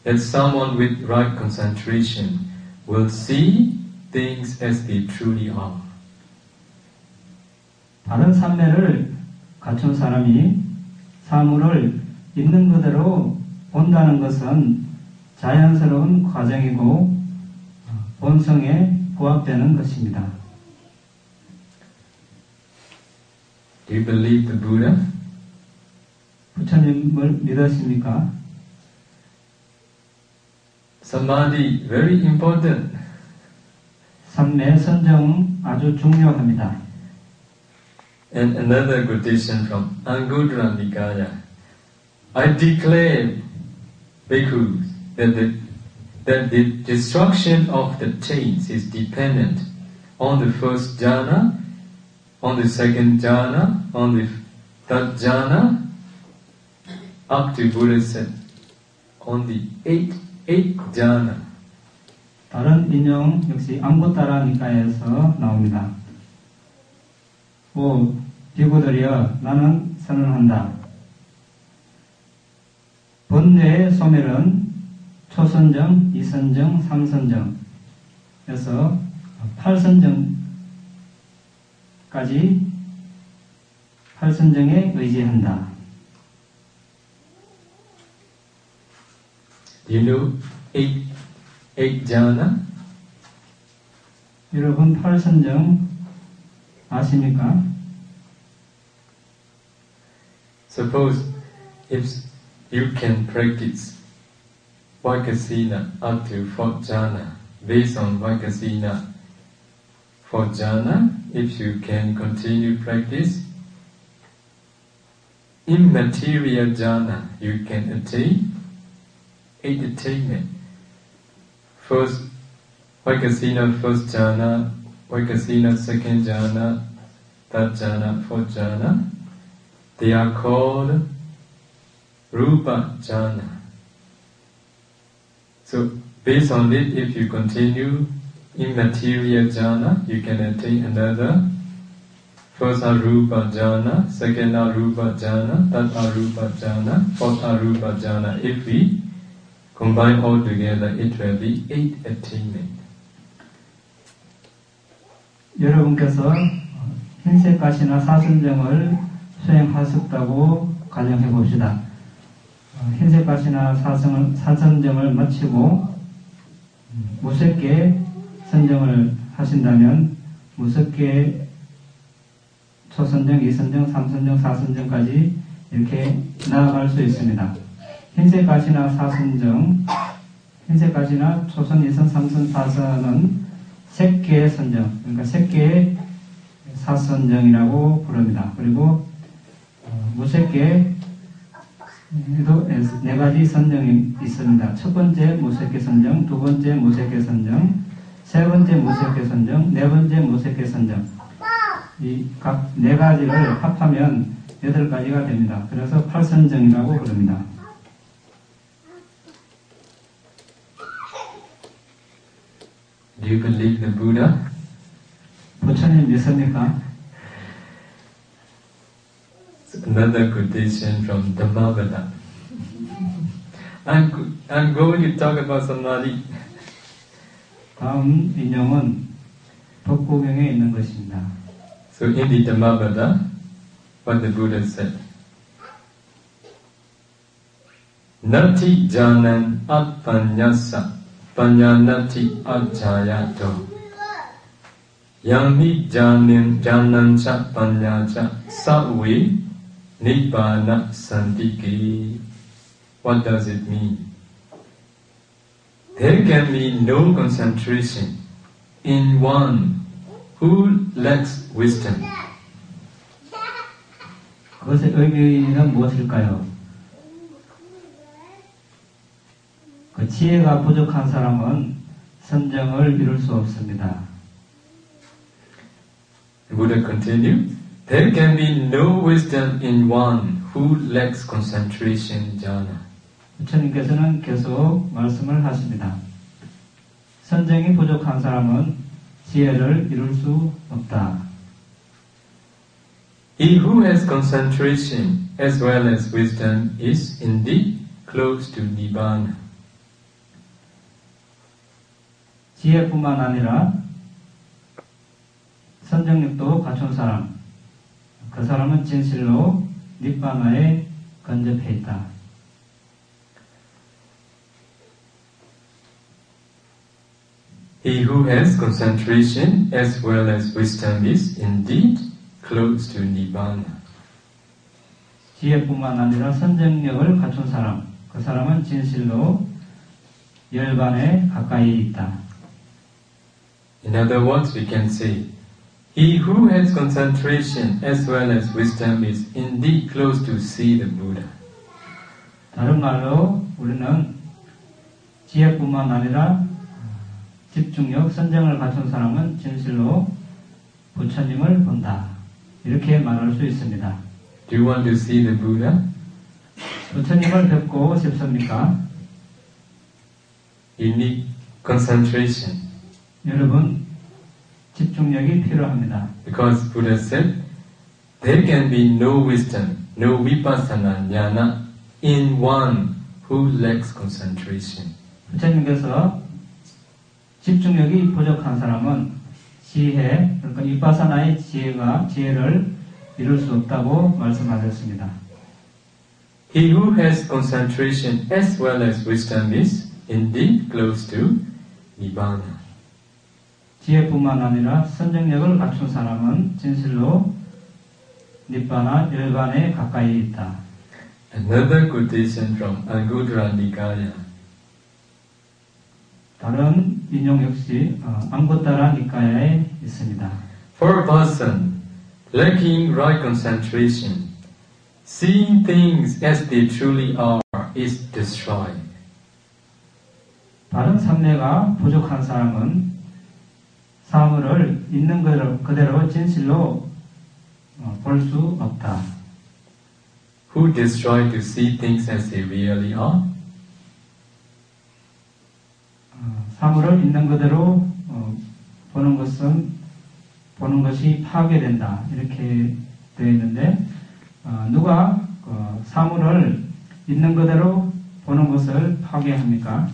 that someone with right concentration will see things as they truly are. 바른 삼매를 갖춘 사람이 사물을 있는 그대로 본다는 것은 자연스러운 과정이고 본성에 부합되는 것입니다. Do you believe the Buddha? 부처님을 믿으십니까? Samadhi, very important. 삼매 선정 아주 중요합니다. And another quotation from Anguttara Nikaya. I declare bhikkhus, that the destruction of the chains is dependent on the first jhana, on the second jhana, on the third jhana, up to Buddha said, on the eighth jhana. 다른 인용 역시 안고따라 니카에서 나옵니다. 오 비구들이여 나는 선언한다. 본뇌의 소멸은 초선정, 이선정, 삼선정에서 8선정까지 8선정에 의지한다. Do you know eight jhana? 여러분 8선정 아십니까? Suppose if you can practice Vaikasina up to 4th jhana, based on Vaikasina 4th jhana, if you can continue practice, immaterial jhana you can attain 8 attainment. First Vaikasina 1st jhana, Vaikasina 2nd jhana, 3rd jhana, 4th jhana, they are called Rupa jhana. So based on it, if you continue immaterial jhana, you can attain another first arupa jhana, second arupa jhana, third arupa jhana, fourth arupa jhana. If we combine all together, it will be 8 attainment. 여러분께서 흰색가시나 사선정을 수행하셨다고 가정해 봅시다. 흰색가시나 사선정을 마치고 무섭게 선정을 하신다면 무섭게 초선정, 이선정, 삼선정, 사선정까지 이렇게 나아갈 수 있습니다. 흰색가시나 사선정, 흰색가시나 초선, 이선, 삼선, 사선은 색계의 선정, 그러니까 색계의 사선정이라고 부릅니다. 그리고 무색계에도 4가지 선정이 있습니다. 첫 번째 무색계 선정, 두 번째 무색계 선정, 세 번째 무색계 선정, 네 번째 무색계 선정. 이 각 4가지를 합하면 8가지가 됩니다. 그래서 8선정이라고 부릅니다. Do you believe the Buddha? 부처님 믿습니까? Another quotation from Dhammavada. I'm going to talk about Samadhi. 다음 인용은 독구경에 있는 것입니다. So in the Dhammavada, what the Buddha said, Nati janan appanyasa panyanati ajayato Yami janancha panyacha sawe nibbana santike. What does it mean? There can be no concentration in one who lacks wisdom. 그것의 의미는 무엇일까요? 그 지혜가 부족한 사람은 선정을 이룰 수 없습니다. The Buddha continued, there can be no wisdom in one who lacks concentration jhana. 부처님께서는 계속 말씀을 하십니다. 선정이 부족한 사람은 지혜를 이룰 수 없다. He who has concentration as well as wisdom is indeed close to Nibbana. 지혜뿐만 아니라 선정력도 갖춘 사람, 그 사람은 진실로 니바나에 근접해 있다. He who has concentration as well as wisdom is indeed close to Nibbana. 지혜뿐만 아니라 선정력을 갖춘 사람, 그 사람은 진실로 열반에 가까이 있다. In other words, we can say, he who has concentration as well as wisdom is indeed close to see the Buddha. 다른 말로 우리는 지혜뿐만 아니라 집중력, 선정을 갖춘 사람은 진실로 부처님을 본다. 이렇게 말할 수 있습니다. Do you want to see the Buddha? 부처님을 뵙고 싶습니까? You need concentration. 여러분, 집중력이 필요합니다. Because Buddha said, there can be no wisdom, no vipassana jnana in one who lacks concentration. 부처님께서 집중력이 부족한 사람은 지혜, 그러니까 위파사나의 지혜를 이룰 수 없다고 말씀하셨습니다. He who has concentration as well as wisdom is indeed close to Nibbana. 지혜뿐만 아니라 선정력을 갖춘 사람은 진실로 니바나 열반에 가까이 있다. Another quotation from Anguttara Nikaya. 다른 인용 역시 앙고따라 니카야에 있습니다. For a person lacking right concentration, seeing things as they truly are is destroyed. 바른 삼례가 부족한 사람은 사물을 있는 그대로 진실로 볼 수 없다. Who destroy to see things as they really are? 사물을 있는 그대로 보는 것이 파괴된다. 이렇게 되어 있는데 누가 사물을 있는 그대로 보는 것을 파괴합니까?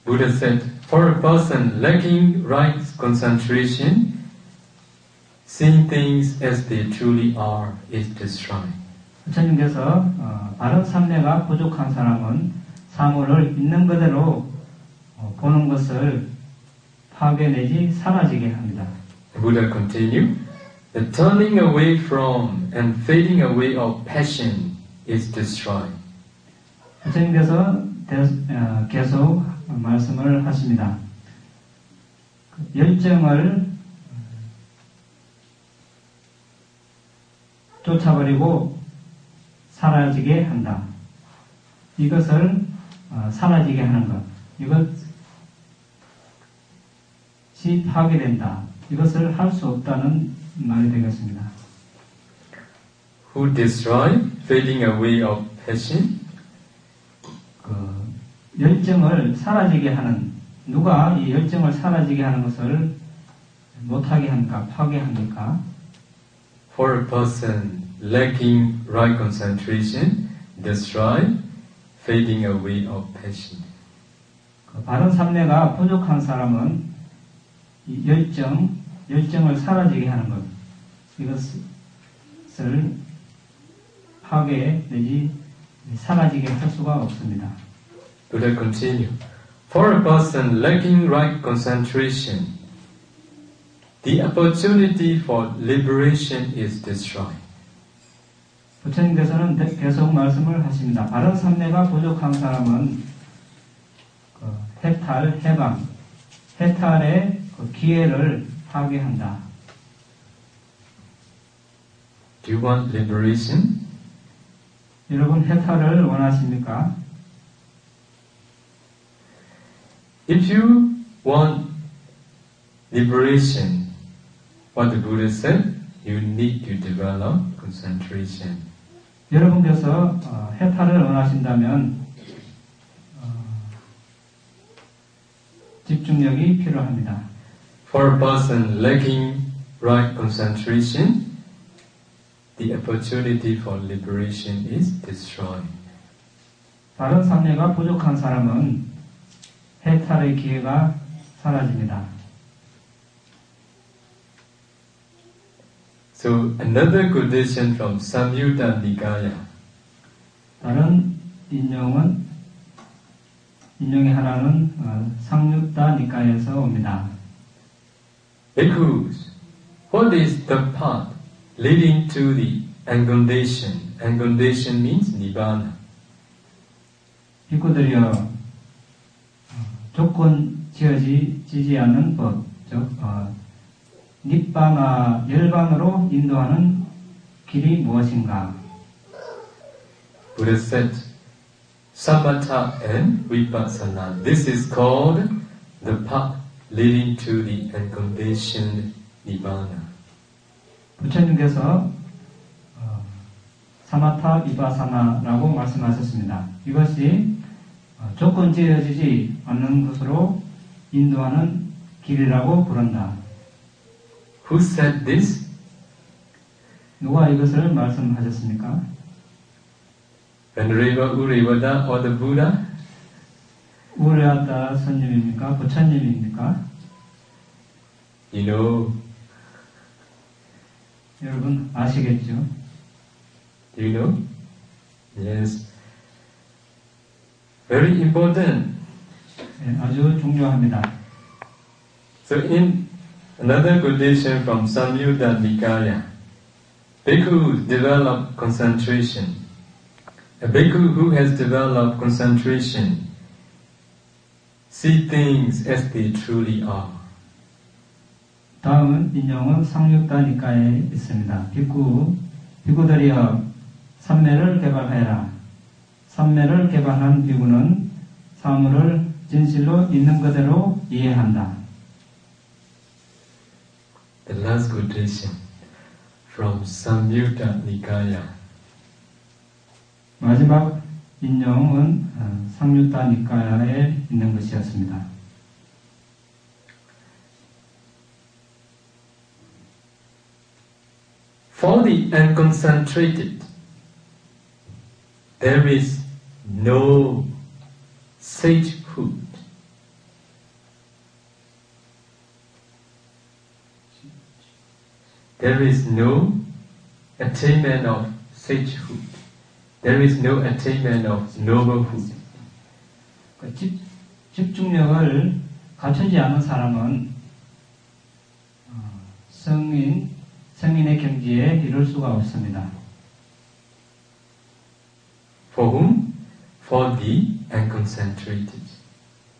Buddha said, for a person lacking right concentration, seeing things as they truly are is destroyed. 부처님께서 바른 삼례가 부족한 사람은 사물을 있는 그대로 보는 것을 파괴내지 사라지게 합니다. Buddha continued, the turning away from and fading away of passion is destroyed. 부처님께서 계속 말씀을 하십니다. 열정을 쫓아버리고 사라지게 한다. 이것을 사라지게 하는 것. 이것이 파괴된다. 이것을 할 수 없다는 말이 되겠습니다. Who destroy fading away of passion? 열정을 사라지게 하는, 누가 이 열정을 사라지게 하는 것을 못하게 합니까? 파괴합니까? For a person lacking right concentration, destroy fading away of passion. 바른 삼례가 부족한 사람은 이 열정을 사라지게 하는 것, 이것을 파괴 내지 사라지게 할 수가 없습니다. Buddha continued, for a person lacking right concentration, the opportunity for liberation is destroyed. 부처님께서는 계속 말씀을 하십니다. 바른 삼례가 부족한 사람은 해탈, 해방, 해탈의 기회를 파괴한다. Do you want liberation? 여러분 해탈을 원하십니까? If you want liberation, what the Buddha said, you need to develop concentration. 여러분께서 해탈을 원하신다면 집중력이 필요합니다. For a person lacking right concentration, the opportunity for liberation is destroyed. 바른 삼례가 부족한 사람은 해탈의 기회가 사라집니다. So another quotation from Samyutta Nikaya. 다른 인용의 하나는 상유타 니카에서 옵니다. Bhikkhus, what is the path leading to the Angundation? Angundation means Nibbana. 비구들이여, 조건 지어지지 않는 법, 즉 니바나 열반으로 인도하는 길이 무엇인가? Buddha said, samatha and vipassana. This is called the path leading to the unconditioned nibbana. 부처님께서 사마타 비파사나라고 말씀하셨습니다. 이것이 조건지어지지 않는 것으로 인도하는 길이라고 부른다. Who said this? 누가 이것을 말씀하셨습니까? Venerable Urivada or the Buddha? 우레아타 스님입니까? 부처님입니까? You know. 여러분 아시겠죠? Do you know? Yes. Very important. 네, 아주 중요합니다. So in another quotation from Samyutta Nikaya, bhikkhu develop concentration. A bhikkhu who has developed concentration see things as they truly are. 다음은 인용은 상육다 니카에 있습니다. 비구들이여 삼매를 개발하여라. 삼매를 개발한 비구는 사물을 진실로 있는 그대로 이해한다. The last quotation from Samyutta Nikaya. 마지막 인용은 상육다 니카에 있는 것이었습니다. For the unconcentrated, there is no sagehood. There is no attainment of sagehood. There is no attainment of noblehood. 집중력을 갖추지 않은 사람은 성인의 경지에 이룰 수가 없습니다. For whom? For the unconcentrated.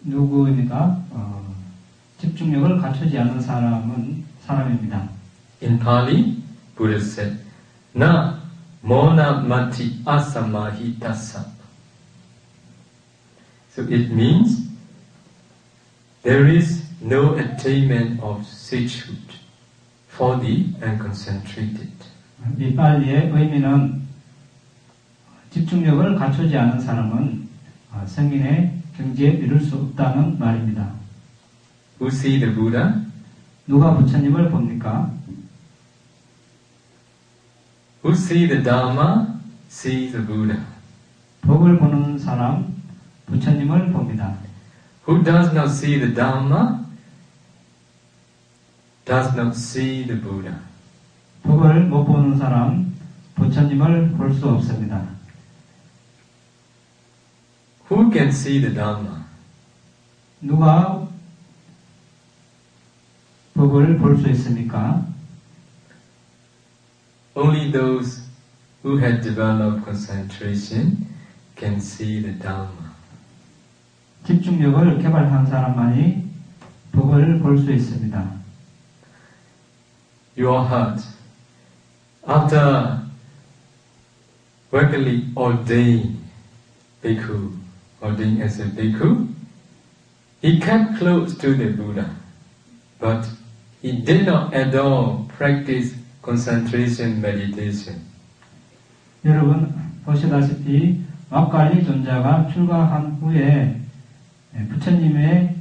누구입니까? 집중력을 갖추지 않은 사람입니다. In Pali, Buddha said, Na mona mati asamahitassa. So it means there is no attainment of sagehood for the unconcentrated. 이 빨리의 의미는 집중력을 갖추지 않은 사람은 성인의 경지에 이룰 수 없다는 말입니다. Who see the Buddha? 누가 부처님을 봅니까? Who see the Dharma? See the Buddha. 법을 보는 사람, 부처님을 봅니다. Who does not see the Dharma? Does not see the Buddha. 법을 못 보는 사람, 부처님을 볼 수 없습니다. Who can see the Dharma? 누가 법을 볼 수 있습니까? Only those who had developed concentration can see the Dharma. 집중력을 개발한 사람만이 법을 볼 수 있습니다. Your heart, after regularly ordained bhikkhu, ordained as a bhikkhu, he kept close to the Buddha, but he did not at all practice concentration meditation. 여러분 보시다시피 막갈리 존자가 출가한 후에 부처님의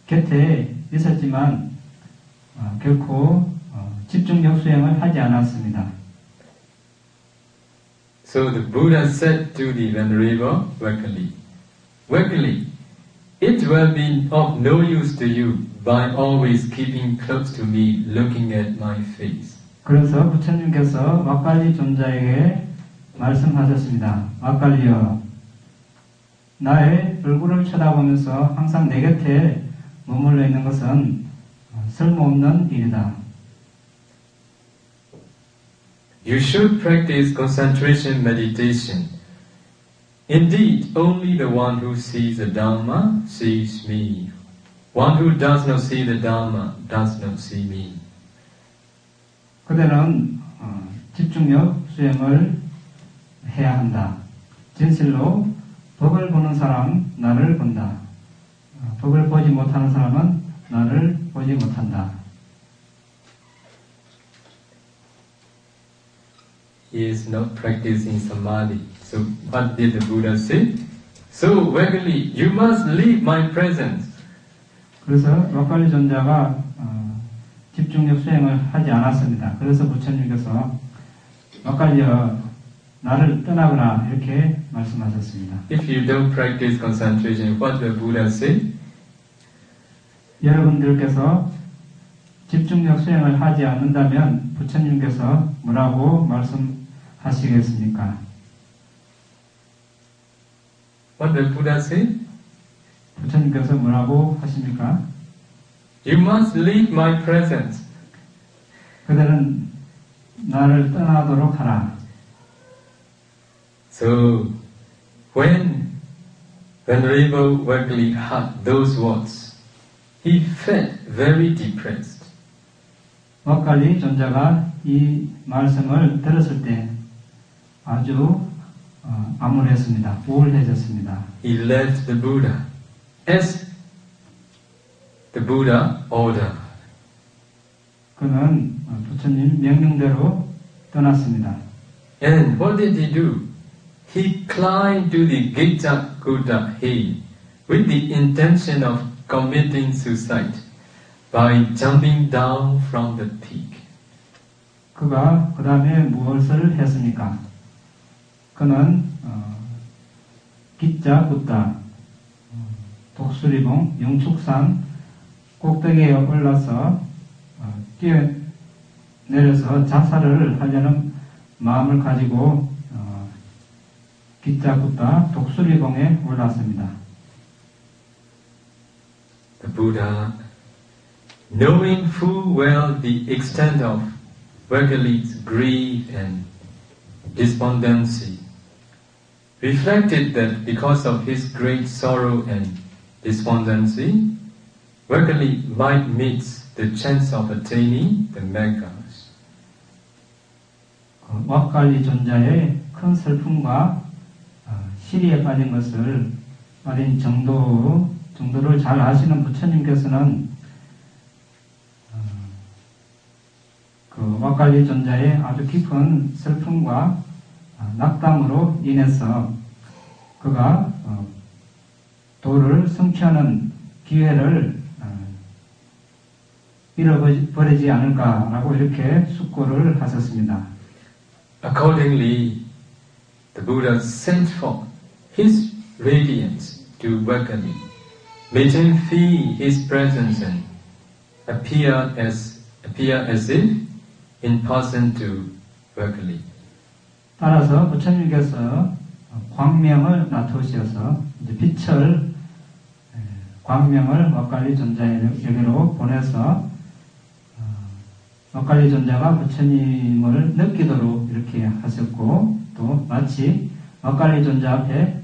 곁에 있었지만 결코 집중력 수행을 하지 않았습니다. So the Buddha said to the Venerable Vakali, Vakali, it will be of no use to you by always keeping close to me, looking at my face. 그래서 부처님께서 막갈리 존자에게 말씀하셨습니다. 막갈리여, 나의 얼굴을 쳐다보면서 항상 내 곁에 머물러 있는 것은 쓸모없는 일이다. You should practice concentration meditation. Indeed, only the one who sees the Dharma sees me. One who does not see the Dharma does not see me. 그대는 집중력 수행을 해야 한다. 진실로 법을 보는 사람 나를 본다. 법을 보지 못하는 사람은 나를 보지 못한다. He is not practicing samadhi. So what did the Buddha say? So Vakali, you must leave my presence. 그래서 왁갈리 존자가 집중력 수행을 하지 않았습니다. 그래서 부처님께서 왁갈리여 나를 떠나거라 이렇게 말씀하셨습니다. If you don't practice concentration, what the Buddha say? 여러분들께서 집중력 수행을 하지 않는다면 부처님께서 뭐라고 말씀하시겠습니까? What the Buddha say? 부처님께서 뭐라고 하십니까? You must leave my presence. 그들은 나를 떠나도록 하라. So when Venerable Vakali heard those words, he felt very depressed. 왁갈리 존자가 이 말씀을 들었을 때 아주 암울했습니다. 우울해졌습니다. He left the Buddha as the Buddha ordered. 그는 부처님 명령대로 떠났습니다. And what did he do? He climbed to the Gitjakuta hill with the intention of committing suicide by jumping down from the peak. 그가 그 다음에 무엇을 했습니까? 그는 기자구타 독수리봉 영축산 꼭대기에 올라서 뛰어내려서 자살을 하려는 마음을 가지고 기자구타 독수리봉에 올랐습니다. The Buddha, knowing full well the extent of Vakali's grief and despondency, reflected that because of his great sorrow and despondency, Vakali might miss the chance of attaining the Maggas. 왁갈리 존자의 큰 슬픔과 시리에 빠진 것을 빠진 정도를 잘 아시는 부처님께서는 그 왁갈리 존자의 아주 깊은 슬픔과 낙담으로 인해서 그가 도를 성취하는 기회를 잃어버리지 않을까라고 이렇게 숙고를 하셨습니다. Accordingly, the Buddha sent forth his radiance to Vakali, made him feel his presence and appear as if in person to Vakali. 따라서 부처님께서 광명을 나타내셔서 이제 빛을 광명을 왁갈리 존자에게로 보내서 왁갈리 존자가 부처님을 느끼도록 이렇게 하셨고 또 마치 왁갈리 존자 앞에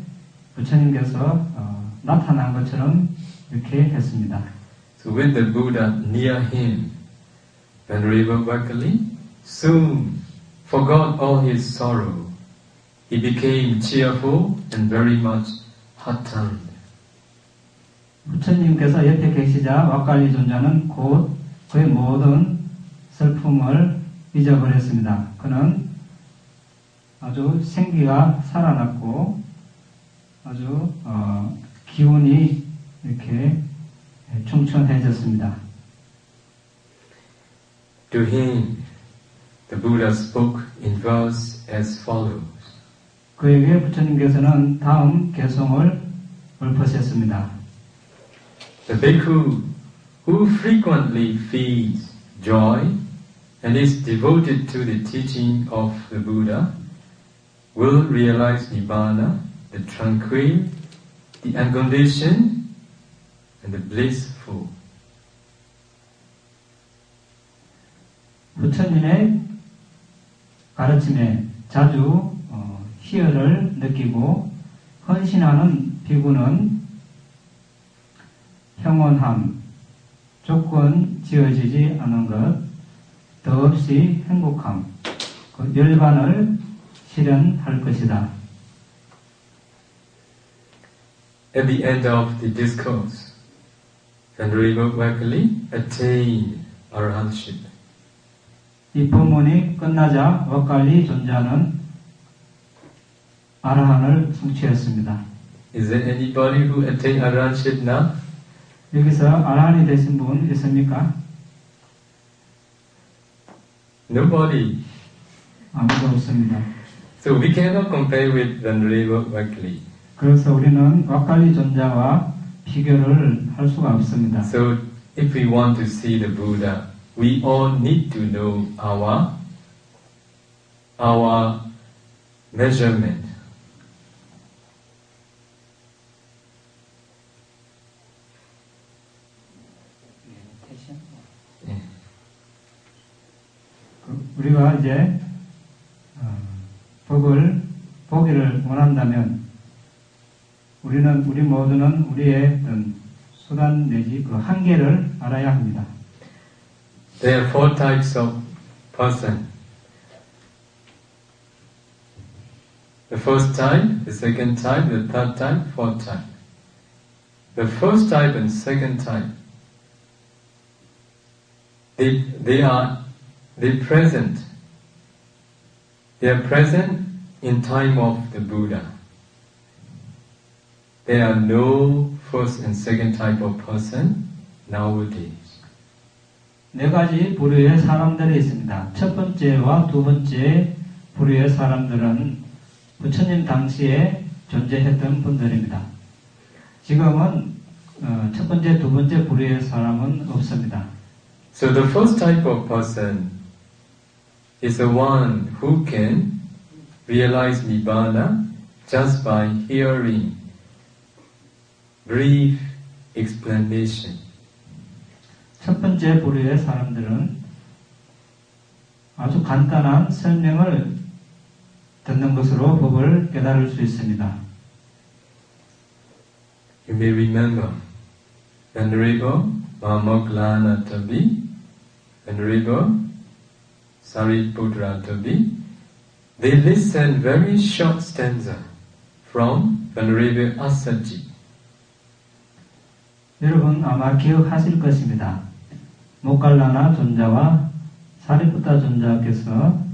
부처님께서 나타난 것처럼 이렇게 했습니다. So with the Buddha near him, Venerable Vakali soon forgot all his sorrow. He became cheerful and very much heartened. 부처님께서 옆에 계시자 왁갈리 존자는 곧 그의 모든 슬픔을 잊어버렸습니다. 그는 아주 생기가 살아났고 아주 기운이 이렇게 충천해졌습니다. To him, the Buddha spoke in verse as follows. 그에게 부처님께서는 다음 개송을 읊으셨습니다. The bhikkhu who frequently feels joy and is devoted to the teaching of the Buddha will realize Nibbana, the tranquil, the unconditioned, and the blissful. 부처님의 가르침에 자주 희열을 느끼고 헌신하는 비구는 평온함, 조건 지어지지 않은 것, 더없이 행복함, 그 열반을 실현할 것이다. at the end of the discourse, Venerable Vakali attained arahantship. 이 본문이 끝나자 왁갈리 존자는 아라한을 성취했습니다. Is there anybody who attained arahantship now? 여기서 아라한이 되신 분 있습니까? Nobody. 아무도 없습니다. So we cannot compare with Venerable Vakali. 그래서 우리는 왁갈리 존자와 비교를 할 수가 없습니다. So if we want to see the Buddha, we all need to know our measurement. 우리가 이제 법을 보기를 원한다면 우리 모두는 우리의 어떤 수단 내지 그 한계를 알아야 합니다. There are four types of person. The first type, the second type, the third type, fourth type. The first type and second type, they are present. They are present in time of the Buddha. There are no first and second type of person nowadays. 네 가지 부류의 사람들이 있습니다. 첫 번째와 두 번째 부류의 사람들은 부처님 당시에 존재했던 분들입니다. 지금은 첫 번째, 두 번째 부류의 사람은 없습니다. So the first type of person is the one who can realize Nibbana just by hearing brief explanation. 첫 번째 부류의 사람들은 아주 간단한 설명을 듣는 것으로 법을 깨달을 수 있습니다. You may remember Venerable Mahamoggallana Tabi, Venerable Sariputra Tabi. They listen very short stanza from Venerable Assaji. 여러분 아마 기억하실 것입니다. 모갈라나 존자와 사리푸타 존자께서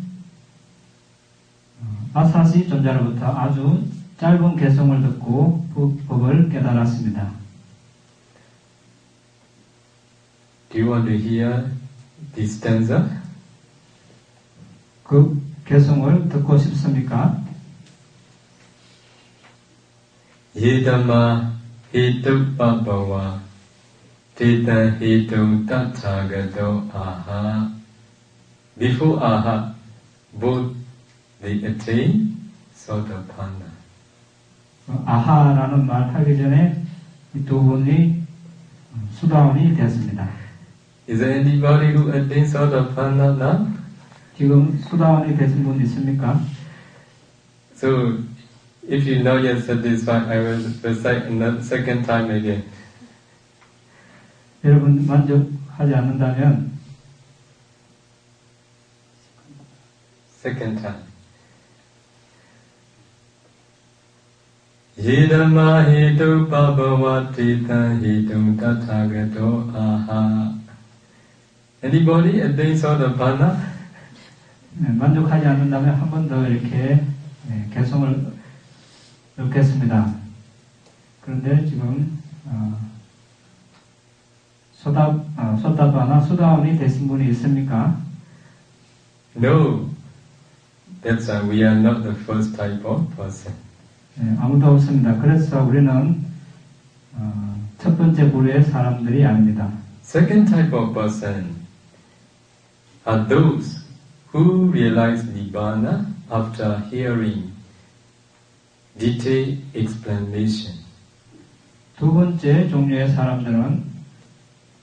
아사시 존자로부터 아주 짧은 개성을 듣고 법을 깨달았습니다. Do you want to hear this stanza? 그 개성을 듣고 싶습니까? Yedama hetu pabhava teta hetu tathagato aha. Before aha, both they attain Sotapanna. 아하라는 말 하기 전에 이 두 분이 수다원이 됐습니다. Is there anybody who attains Sotapanna now? 지금 수다원이 되신 분 있습니까? So, if you're not yet satisfied, I will recite another second time again. 여러분 만족하지 않는다면 Second time. Yedama hetu pabhavatita hetu tathagato aha. Anybody attain Sotapanna? 만족하지 않는다면 한 번 더 이렇게 개성을 넣겠습니다. 그런데 지금 소다바나 수다원이 되신 분이 있습니까? No. That's why we are not the first type of person. 아무도 없습니다. 그래서 우리는 첫 번째 부류의 사람들이 아닙니다. Second type of person are those who realize Nibbana after hearing detailed explanation. 두 번째 종류의 사람들은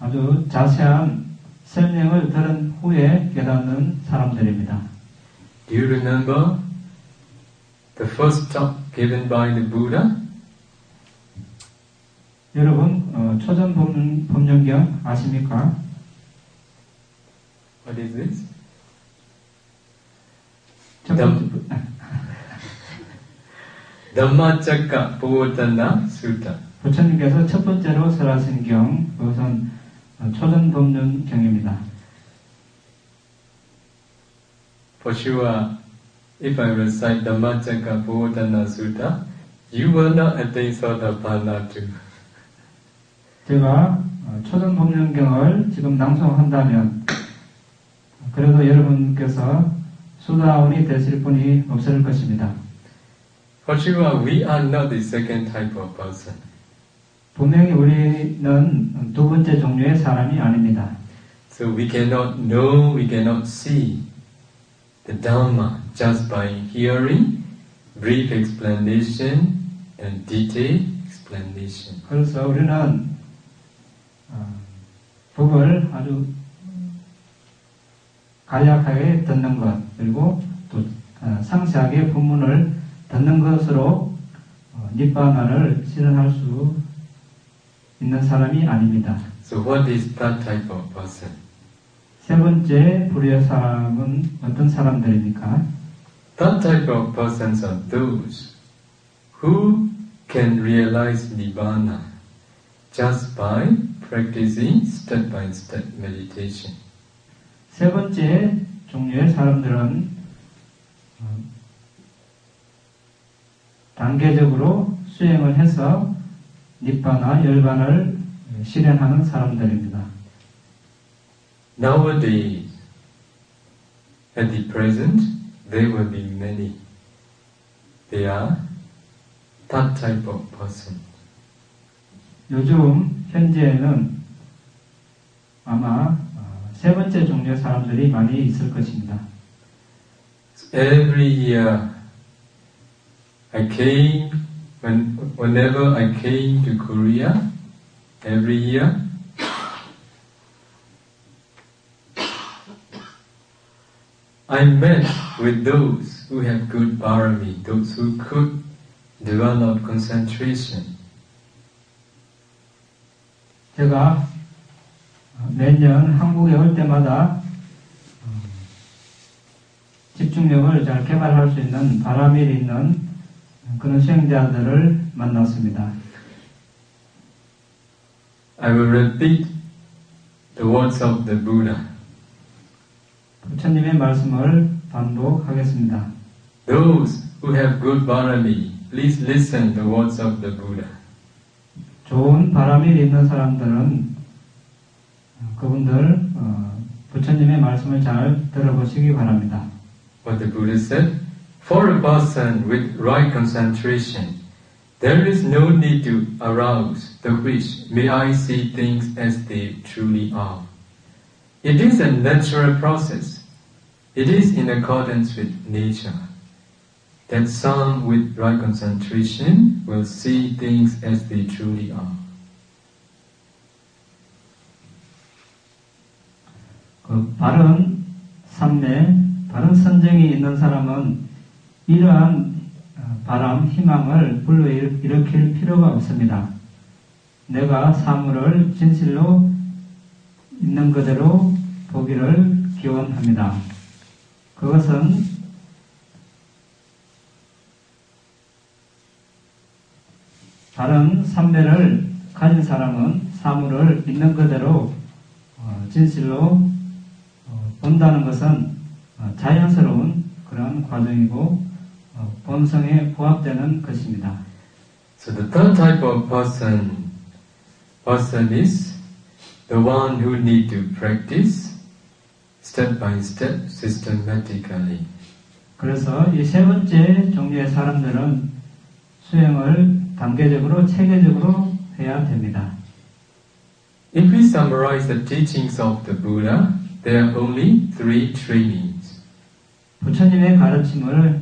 아주 자세한 설명을 들은 후에 깨닫는 사람들입니다. Do you remember the first talk given by the Buddha? 여러분 초전 법륜경 아십니까? What is this? Dhammacakkappavattana Sutta. 부처님께서 첫 번째로 설하신 경, 그것은 초전법륜경입니다. For sure, if I recite Dhammacakkappavattana Sutta, you will not attain Sotapanna too. 제가 초전법륜경을 지금 낭송한다면 그래도 여러분께서 수다원이 되실 분이 없을 것입니다. For sure, we are not the second type of person. 분명히 우리는 두 번째 종류의 사람이 아닙니다. So we cannot know, we cannot see the Dhamma just by hearing brief explanation and detailed explanation. 그래서 우리는 법을 아주 간략하게 듣는 것, 그리고 또 상세하게 본문을 듣는 것으로 니바나를 실현할 수 있는 사람이 아닙니다. So what is that type of person? 세 번째 불의의 사람은 어떤 사람들입니까? That type of persons are those who can realize Nibbana just by practicing step-by-step meditation. 세 번째 종류의 사람들은 단계적으로 수행을 해서 니바나 열반을 실현하는 사람들입니다. Nowadays, at the present, there will be many. They are that type of person. 요즘 현재에는 아마 세 번째 종류의 사람들이 많이 있을 것입니다. Every year, whenever I came to Korea, every year, I met with those who have good parami, those who could develop concentration. 제가 매년 한국에 올 때마다 집중력을 잘 개발할 수 있는 바람이 있는 그런 수행자들을 만났습니다. I will repeat the words of the Buddha. 부처님의 말씀을 반복하겠습니다. Those who have good parami, please listen the words of the Buddha. 좋은 바람이 있는 사람들은 그분들 부처님의 말씀을 잘 들어보시기 바랍니다. What the Buddha said, for a person with right concentration, there is no need to arouse the wish, may I see things as they truly are. It is a natural process. It is in accordance with nature. That some with right concentration will see things as they truly are. 바른 삼매, 바른 선정이 있는 사람은 이러한 바람, 희망을 불러일으킬 필요가 없습니다. 내가 사물을 진실로 있는 그대로 보기를 기원합니다. 그것은 바른 삼매를 가진 사람은 사물을 있는 그대로 진실로 본다는 것은 자연스러운 그런 과정이고 본성에 부합되는 것입니다. So the third type of person is the one who need to practice step by step systematically. 그래서 이 세 번째 종류의 사람들은 수행을 단계적으로 체계적으로 해야 됩니다. If we summarize the teachings of the Buddha, there are only three trainings. 부처님의 가르침을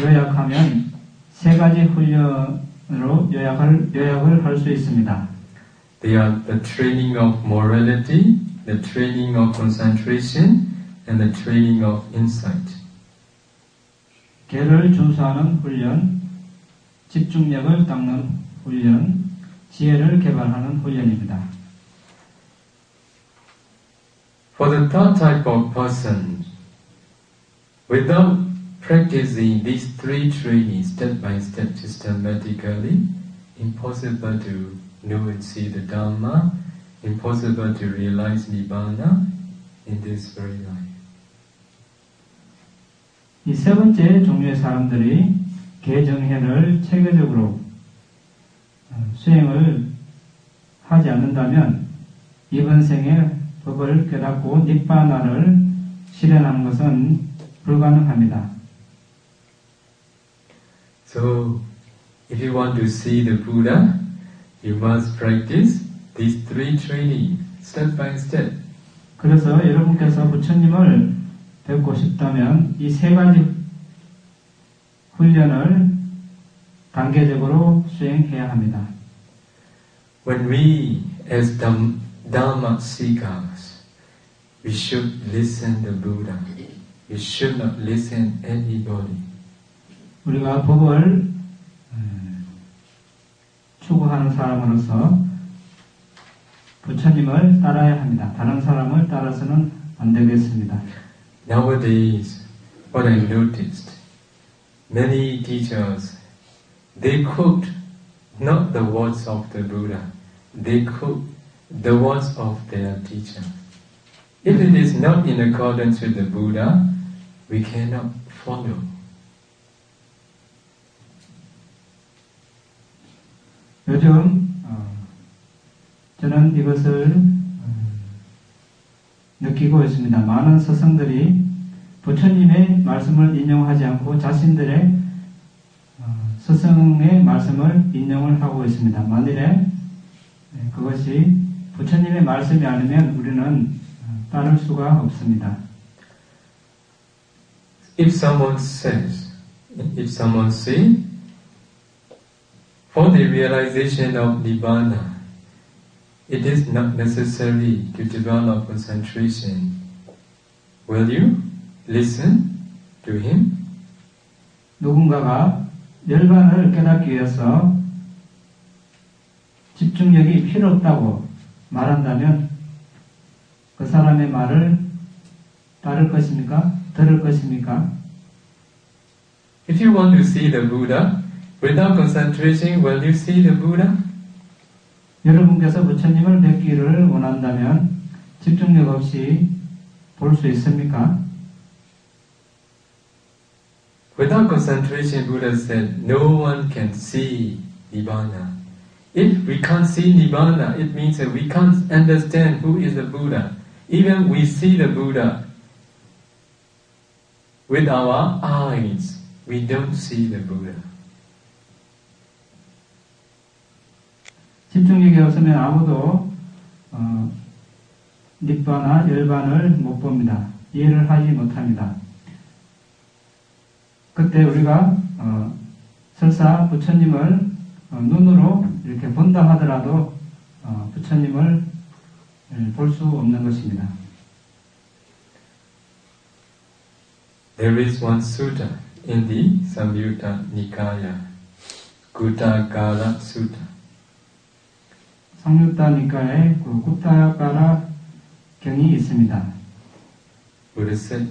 요약하면 세 가지 훈련으로 요약을 할 수 있습니다. They are the training of morality, the training of concentration, and the training of insight. 계를 준수하는 훈련, 집중력을 닦는 훈련, 지혜를 개발하는 훈련입니다. For the third type of person, without practicing these three trainings step by step systematically, impossible to know and see the Dhamma, impossible to realize Nibbana in this very life. 이 세 번째 종류의 사람들이 개정회를 체계적으로 수행을 하지 않는다면 이번 생에 법을 깨닫고 니바나를 실현하는 것은 불가능합니다. So, if you want to see the Buddha, you must practice these three trainings, step by step. 그래서 여러분께서 부처님을 뵙고 싶다면 이 세 가지 훈련을 단계적으로 수행해야 합니다. When we, as Dhamma seekers, we should listen to Buddha. We should not listen anybody. 우리가 법을 추구하는 사람으로서 부처님을 따라야 합니다. 다른 사람을 따라서는 안 되겠습니다. Nowadays, what I noticed, many teachers, they quote not the words of the Buddha, they quote the words of their teacher. If it is not in accordance with the Buddha, we cannot follow. 요즘 저는 이것을 느끼고 있습니다. 많은 스승들이 부처님의 말씀을 인용하지 않고 자신들의 스승의 말씀을 인용을 하고 있습니다. 만일에 그것이 부처님의 말씀이 아니면 우리는 따를 수가 없습니다. If someone says, for the realization of Nibbana, it is not necessary to develop concentration. Will you listen to him? 누군가가 열반을 깨닫기 위해서 집중력이 필요 없다고 말한다면 그 사람의 말을 따를 것입니까? 들을 것입니까? If you want to see the Buddha, without concentration, will you see the Buddha? 여러분께서 부처님을 뵙기를 원한다면 집중력 없이 볼 수 있습니까? Without concentration, Buddha said, no one can see Nibbana. If we can't see Nibbana, it means that we can't understand who is the Buddha. Even we see the Buddha with our eyes, we don't see the Buddha. 집중력이 없으면 아무도 닉바나 열반을 못 봅니다. 이해를 하지 못합니다. 그때 우리가 설사 부처님을 눈으로 이렇게 본다 하더라도 부처님을 볼 수 없는 것입니다. There is one sutta in the Samyutta Nikaya, Kuttagala Sutta. 상유타 니카의 그 구타가라 경이 있습니다. Buddha said,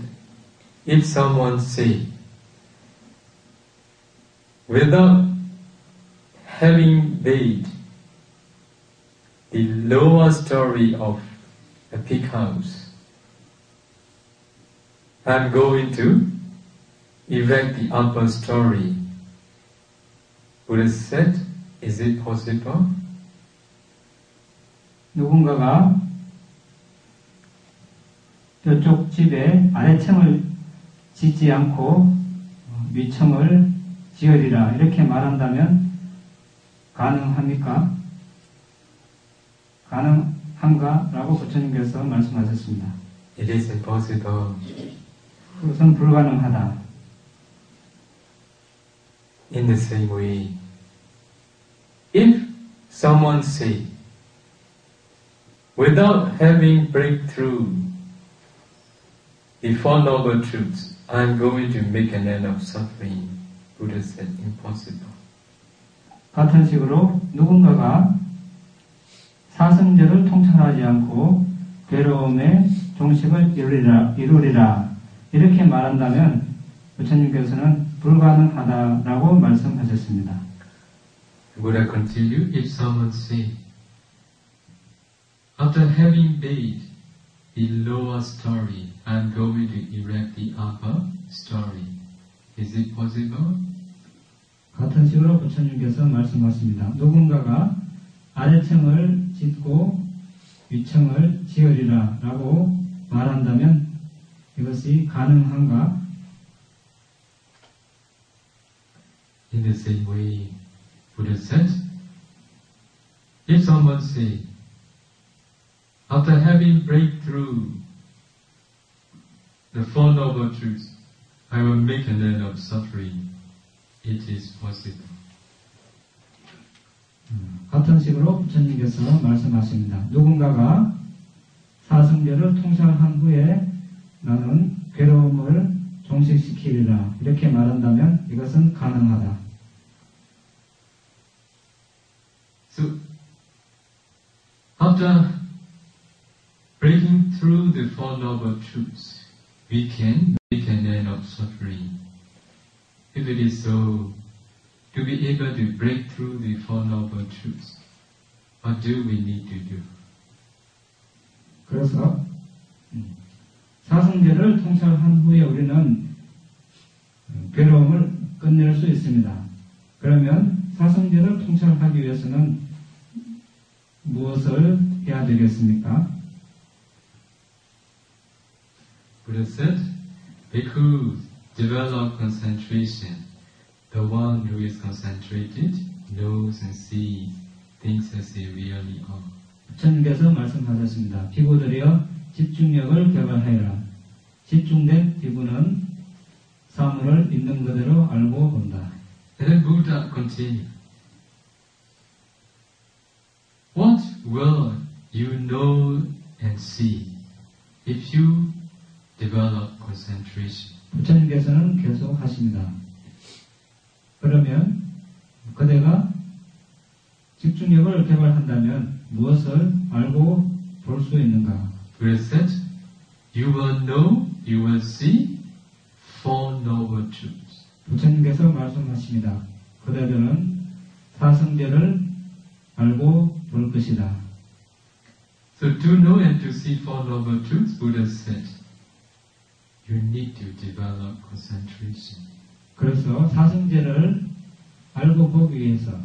if someone say, without having bathed the lower story of a pig house, I'm going to erect the upper story. Buddha said, is it possible? 누군가가 저쪽 집에 아래층을 짓지 않고 위층을 지으리라 이렇게 말한다면 가능합니까? 가능한가? 라고 부처님께서 말씀하셨습니다. It is impossible. 그것은 불가능하다. In the same way, if someone say, without having breakthrough the Four Noble Truths, I'm going to make an end of suffering, Buddha said, impossible. 같은 식으로 누군가가 사성제를 통찰하지 않고 괴로움의 종식을 이루리라 이렇게 말한다면 부처님께서는 불가능하다라고 말씀하셨습니다. Buddha continued, if someone say, after having made the lower story, I'm going to erect the upper story. Is it possible? 같은 식으로 부처님께서 말씀하십니다. 누군가가 아래층을 짓고 위층을 지으리라 라고 말한다면 이것이 가능한가? In the same way, Buddha said, if someone say, after having breakthrough the Four Noble Truths, I will make an end of suffering. It is possible. 같은 식으로 부처님께서 말씀하십니다. 누군가가 사성제를 통찰한 후에 나는 괴로움을 종식시키리라 이렇게 말한다면 이것은 가능하다. So, after breaking through the Four Noble Truths, we can make an end of suffering. If it is so, to be able to break through the Four Noble Truths, what do we need to do? 그래서 사성제를 통찰한 후에 우리는 괴로움을 끝낼 수 있습니다. 그러면 사성제를 통찰하기 위해서는 무엇을 해야 되겠습니까? Buddha said, Bhikkhus develop concentration. The one who is concentrated knows and sees things as they really are. 부처님께서 말씀하셨습니다. 비구들이여 집중력을 개발하여라. 집중된 비구는 사물을 있는 그대로 알고 본다. And then Buddha continued. What will you know and see if you develop concentration? 부처님께서는 계속 하십니다. 그러면 그대가 집중력을 개발한다면 무엇을 알고 볼 수 있는가? Buddha said, you will know, you will see Four Noble Truths. 부처님께서 말씀하십니다. 그대들은 사성제를 알고 볼 것이다. So to know and to see Four Noble Truths, Buddha said, you need to develop concentration. 그래서 사성제를 알고 보기 위해서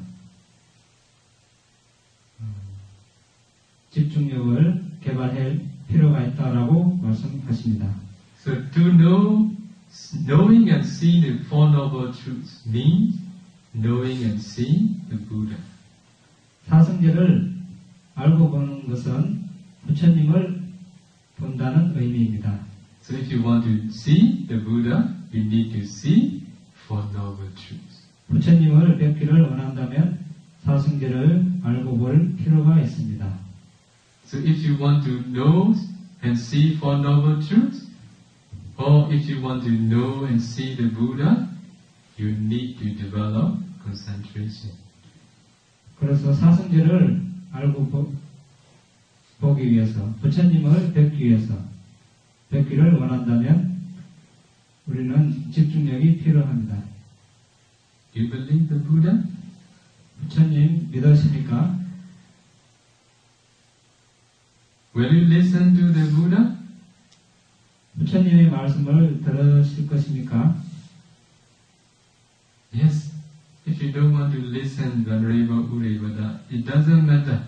집중력을 개발할 필요가 있다라고 말씀하십니다. So to know, knowing and seeing the Four Noble Truths means knowing and seeing the Buddha. 사성제를 알고 보는 것은 부처님을 본다는 의미입니다. So if you want to see the Buddha, you need to see Four Noble Truths. 부처님을 뵙기를 원한다면 사성제를 알고 볼 필요가 있습니다. So if you want to know and see Four Noble Truths, or if you want to know and see the Buddha, you need to develop concentration. 그래서 사성제를 알고 보기 위해서, 부처님을 뵙기 위해서, 뵙기를 원한다면 우리는 집중력이 필요합니다. Do you believe the Buddha? 부처님 믿으십니까? Will you listen to the Buddha? 부처님의 말씀을 들으실 것입니까? Yes. If you don't want to listen, Venerable Urevada, it doesn't matter.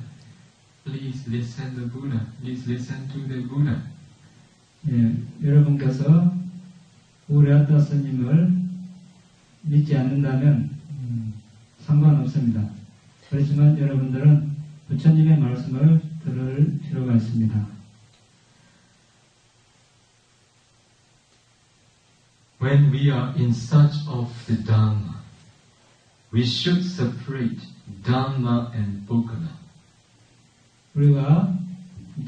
Please listen to the Buddha. Please listen to the Buddha. 예, 여러분께서 우레아타 스님을 믿지 않는다면 상관없습니다. 그렇지만 여러분들은 부처님의 말씀을 들을 필요가 있습니다. When we are in search of the Dharma, we should separate Dharma and Bhogana. 우리가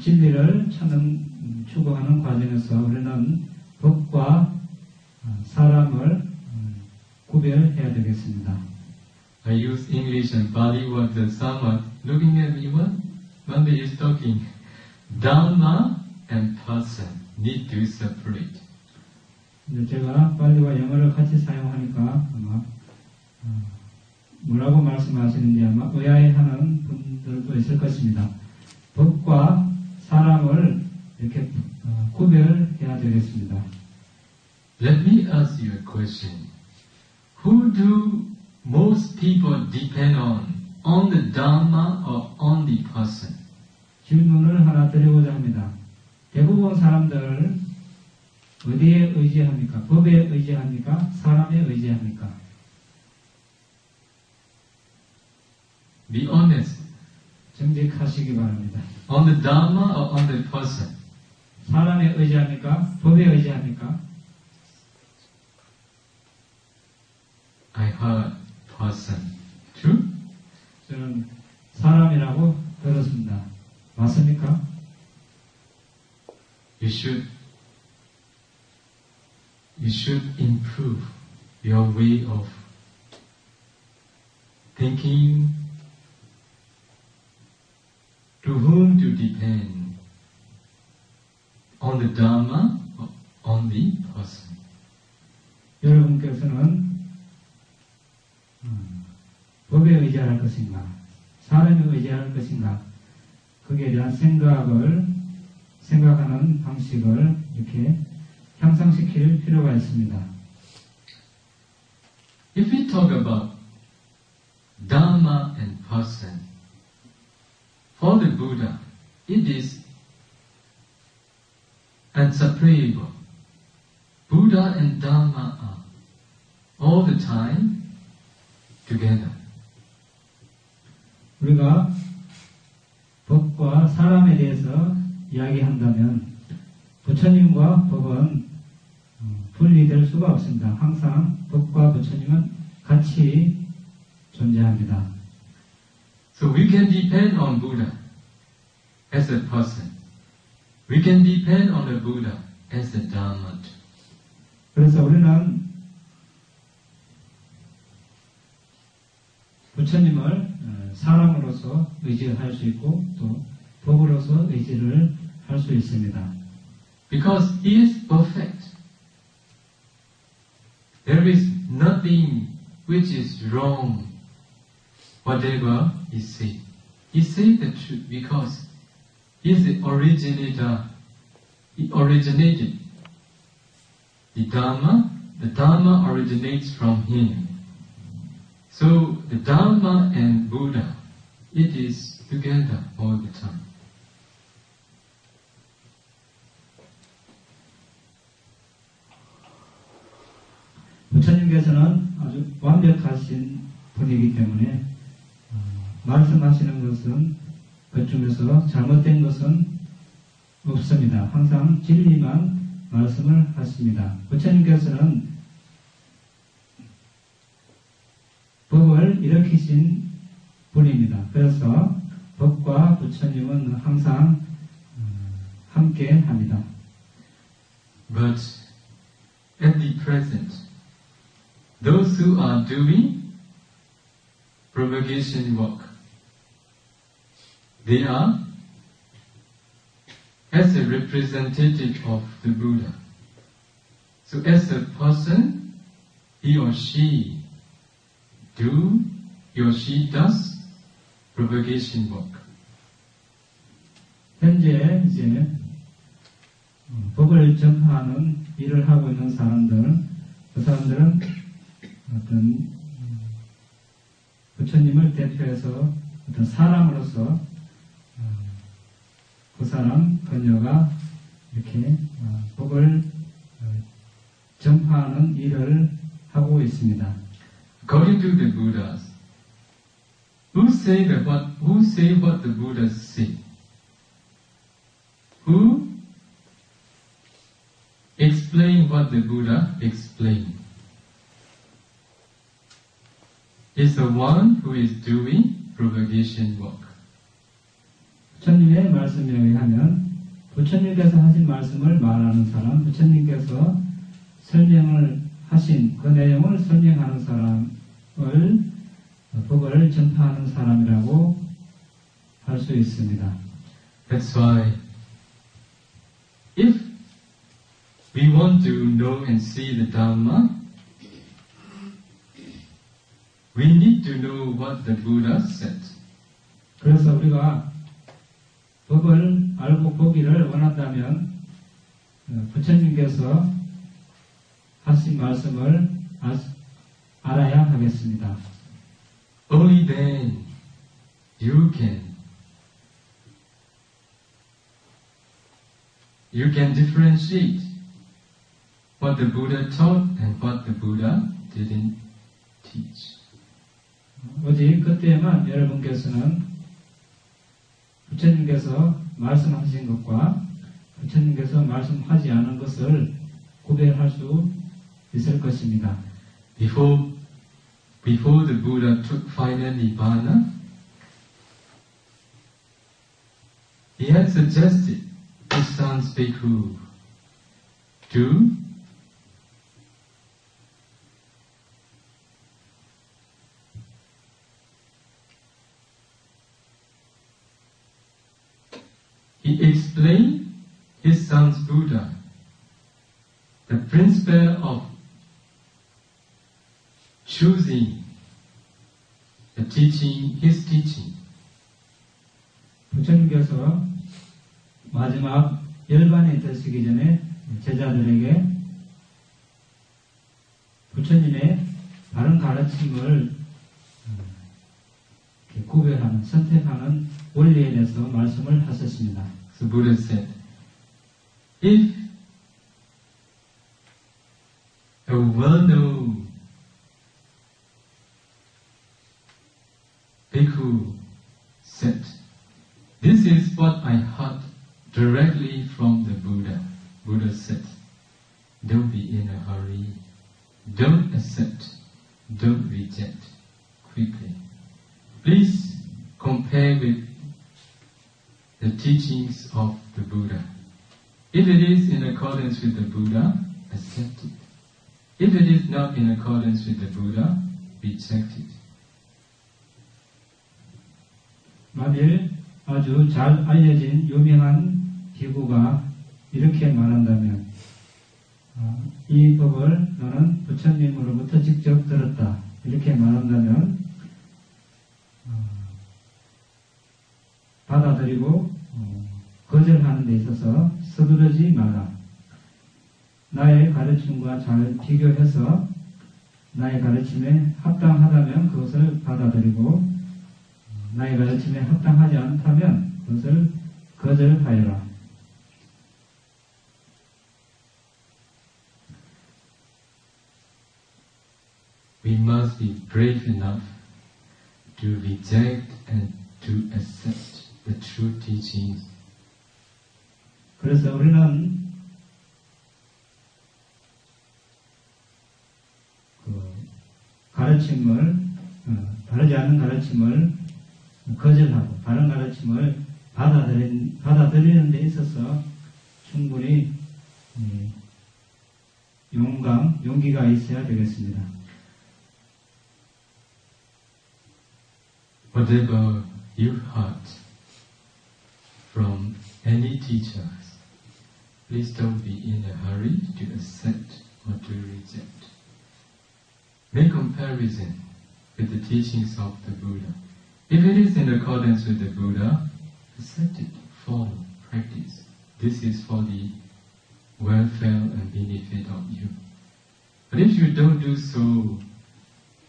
진리를 찾는 추구하는 과정에서 우리는 법과 사람을 구별해야 되겠습니다. I use English and Pali words and somewhat looking at me. One day is talking. Dharma and person need to separate. 근데 제가 발리와 영어를 같이 사용하니까 아마 뭐라고 말씀하시는지 아마 의아해하는 분들도 있을 것입니다. 법과 사람을 이렇게 구별해야 되겠습니다. Let me ask you a question. Who do most people depend on the Dharma or on the person? 질문을 하나 드리고자 합니다. 대부분 사람들 어디에 의지합니까? 법에 의지합니까? 사람에 의지합니까? Be honest. 정직하시기 바랍니다. On the Dharma or on the person? 사람에 의지합니까? 법에 의지합니까? I heard person. True? 저는 사람이라고 들었습니다. 맞습니까? You should improve your way of thinking, to whom to depend, on the Dharma or on the person. 여러분께서는 법에 의지할 것인가, 사람에 의지할 것인가, 거기에 대한 생각하는 방식을 이렇게 향상시킬 필요가 있습니다. If we talk about Dharma and person, for the Buddha, it is inseparable. Buddha and Dharma are all the time together. 우리가 법과 사람에 대해서 이야기한다면 부처님과 법은 분리될 수가 없습니다. 항상 법과 부처님은 같이 존재합니다. So we can depend on Buddha as a person. We can depend on the Buddha as a Dharma. 그래서 우리는 부처님을 사람으로서 의지할 수 있고 또 법으로서 의지를 할 수 있습니다. Because He is perfect. There is nothing which is wrong, whatever He said. He said the truth because He is the originator. He originated the Dharma originates from Him. So the Dharma and Buddha, it is together all the time. 부처님께서는 아주 완벽하신 분이기 때문에 말씀하시는 것은 그 중에서 잘못된 것은 없습니다. 항상 진리만 말씀을 하십니다. 부처님께서는 법을 일으키신 분입니다. 그래서 법과 부처님은 항상 함께 합니다. But at the present, those who are doing propagation work, they are as a representative of the Buddha. So as a person, he or she does propagation work. 현재 이제 법을 전파하는 일을 하고 있는 사람들, 그 사람들은 어떤 부처님을 대표해서 어떤 사람으로서 그 사람, 그녀가 이렇게 법을 전파하는 일을 하고 있습니다. According to the Buddhas, who say what the Buddhas say? Who explain what the Buddha explained? Is the one who is doing propagation work. 부처님의 말씀에 의하면 부처님께서 하신 말씀을 말하는 사람, 부처님께서 설명을 하신 그 내용을 설명하는 사람을 법을 전파하는 사람이라고 할 수 있습니다. That's why if we we want to know and see the Dharma, we need to know what the Buddha said. 그래서 우리가 법을 알고 보기를 원한다면 부처님께서 하신 말씀을 알아야 하겠습니다. Only then you can differentiate what the Buddha taught and what the Buddha didn't teach. 오직 그때에만 여러분께서는 부처님께서 말씀하신 것과 부처님께서 말씀하지 않은 것을 구별할 수 있을 것입니다. Before the Buddha took final Nibbana, he had suggested his sons Bhikkhu to he explained his son's Buddha the principle of choosing the teaching, his teaching. 부처님께서 마지막 열반에 들으시기 전에 제자들에게 부처님의 바른 가르침을 구별하는, 선택하는 원리에 대해서 말씀을 하셨습니다. So Buddha said, if a well-known Bhikkhu said, this is what I heard directly from the Buddha. Buddha said, don't be in a hurry, don't accept, don't reject quickly. Please compare with the teachings of the Buddha. If it is in accordance with the Buddha, accept it. If it is not in accordance with the Buddha, reject it. 만일 아주 잘 알려진 유명한 비구가 이렇게 말한다면 이 법을 너는 부처님으로부터 직접 들었다 이렇게 말한다면 받아들이고 거절하는 데 있어서 서두르지 말라. 나의 가르침과 잘 비교해서 나의 가르침에 합당하다면 그것을 받아들이고 나의 가르침에 합당하지 않다면 그것을 거절하여라. We must be brave enough to reject and to accept the true teachings. 그래서 우리는 가르침을 바르지 않은 가르침을 거절하고 바른 가르침을 받아들이는 데 있어서 충분히 용기가 있어야 되겠습니다. Whatever you heard from any teachers, please don't be in a hurry to accept or to reject. Make comparison with the teachings of the Buddha. If it is in accordance with the Buddha, accept it, follow, practice. This is for the welfare and benefit of you. But if you don't do so,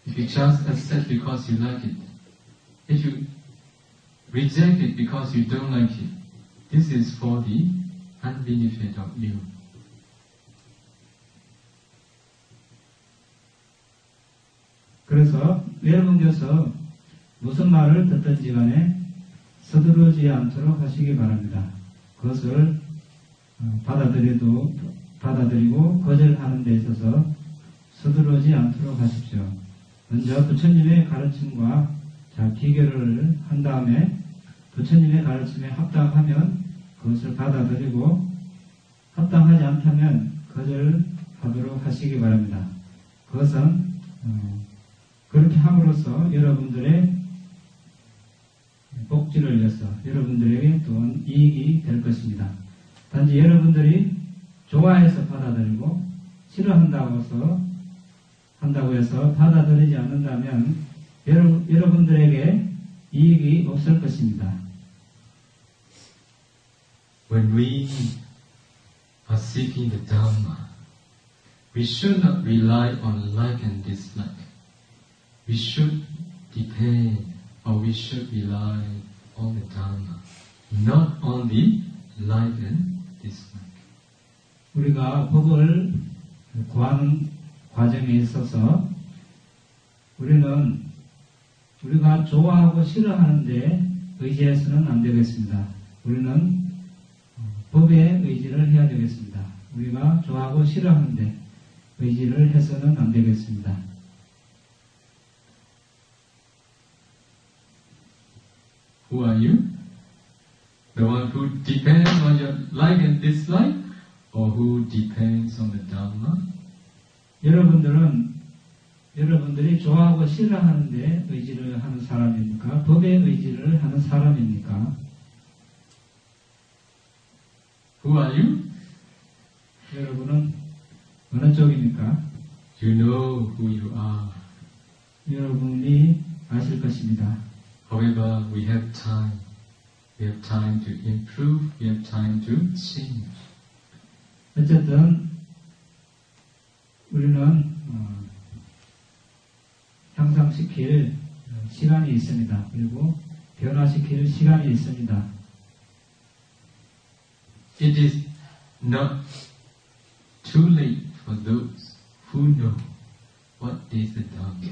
if you just accept because you like it, if you reject it because you don't like it, this is for the unbenefit of you. 그래서 여러분께서 무슨 말을 듣든지 간에 서두르지 않도록 하시기 바랍니다. 그것을 받아들이고 거절하는 데 있어서 서두르지 않도록 하십시오. 먼저 부처님의 가르침과 잘 비교를 한 다음에 부처님의 가르침에 합당하면 그것을 받아들이고 합당하지 않다면 거절하도록 하시기 바랍니다. 그것은 그렇게 함으로써 여러분들의 복지를 위해서 여러분들에게 또한 이익이 될 것입니다. 단지 여러분들이 좋아해서 받아들이고 한다고 해서 받아들이지 않는다면 여러분들에게 이익이 없을 것입니다. When we are seeking the Dharma, we should not rely on like and dislike. We should depend or we should rely on the Dharma, not on the like and dislike. 우리가 법을 구하는 과정에 있어서 우리는 우리가 좋아하고 싫어하는데 의지해서는 안 되겠습니다. 우리는 법에 의지를 해야 되겠습니다. 우리가 좋아하고 싫어하는데 의지를 해서는 안 되겠습니다. Who are you? The one who depends on your like and dislike, or who depends on the Dharma? 여러분들이 좋아하고 싫어하는데 의지를 하는 사람입니까? 법에 의지를 하는 사람입니까? Who are you? 여러분은 어느 쪽입니까? You know who you are. 여러분이 아실 것입니다. However, we have time. We have time to improve. We have time to change. 어쨌든 우리는 향상시킬 시간이 있습니다. 그리고 변화시킬 시간이 있습니다. It is not too late for those who know what is the Dharma.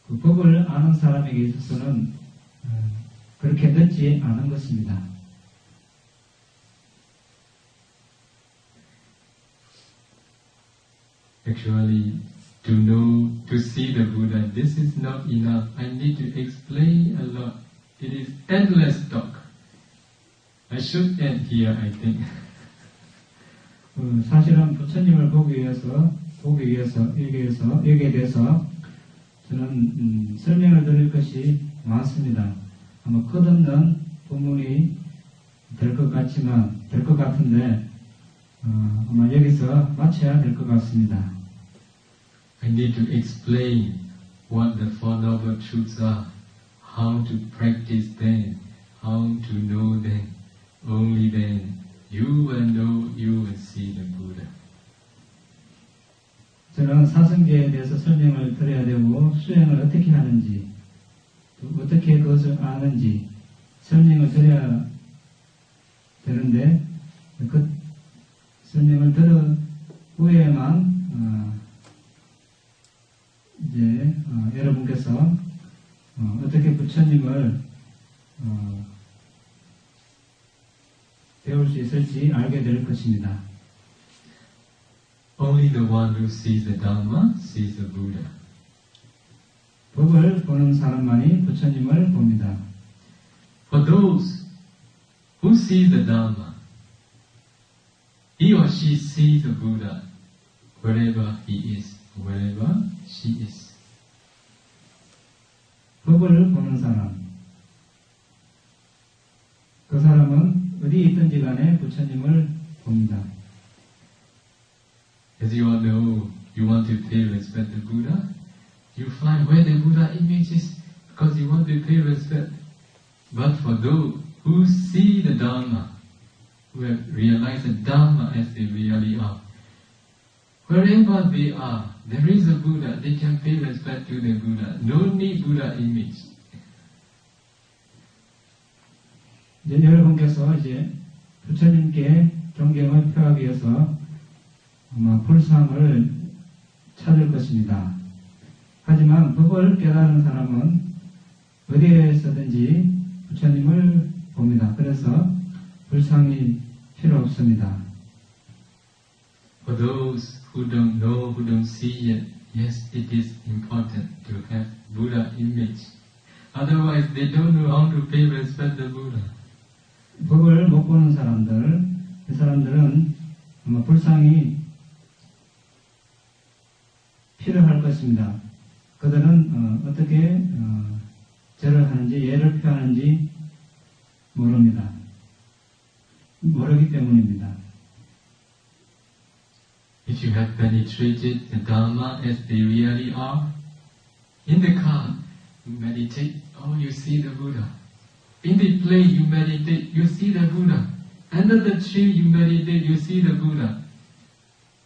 그 법을 아는 사람에게 있어서는 그렇게 늦지 않은 것입니다. Actually, to see the Buddha, this is not enough. I need to explain a lot. It is endless talk. I should end here, I think. 사실은 부처님을 여기에 대해서 저는 설명을 드릴 것이 많습니다. 아마 끝없는 본문이 될 것 같은데 아마 여기서 마쳐야 될 것 같습니다. I need to explain what the Four Noble Truths are, how to practice them, how to know them. Only then you will know, you will see the Buddha. 저는 사성제에 대해서 설명을 드려야 되고 수행을 어떻게 하는지 또 어떻게 그것을 아는지 설명을 드려야 되는데 그 설명을 들은 후에만 이제 여러분께서 어떻게 부처님을 배울 수 있을지 알게 될 것입니다. Only the one who sees the Dhamma sees the Buddha. 법을 보는 사람만이 부처님을 봅니다. For those who see the Dhamma, he or she sees the Buddha wherever he is, wherever she is. 법을 보는 사람, 그 사람은 어디 있든지 간에 부처님을 봅니다. As you all know, you want to pay respect to Buddha, you find where the Buddha image is because you want to pay respect. But for those who see the Dhamma, who have realized the Dhamma as they really are, wherever they are, there is a Buddha, they can pay respect to the Buddha. No need Buddha image. 이제 여러분께서 이제 부처님께 존경을 표하기 위해서 아마 불상을 찾을 것입니다. 하지만 법을 깨달은 사람은 어디에서든지 부처님을 봅니다. 그래서 불상이 필요 없습니다. For those who don't know, who don't see yet, yes, it is important to have Buddha image. Otherwise, they don't know how to pay respect to Buddha. 법을 못 보는 사람들, 그 사람들은 아마 불상이 필요할 것입니다. 그들은 어떻게 절을 하는지, 예를 표하는지 모릅니다. 모르기 때문입니다. If you have penetrated the Dharma as they really are, in the car you meditate, oh you see the Buddha. In the plane you meditate, you see the Buddha. Under the tree you meditate, you see the Buddha.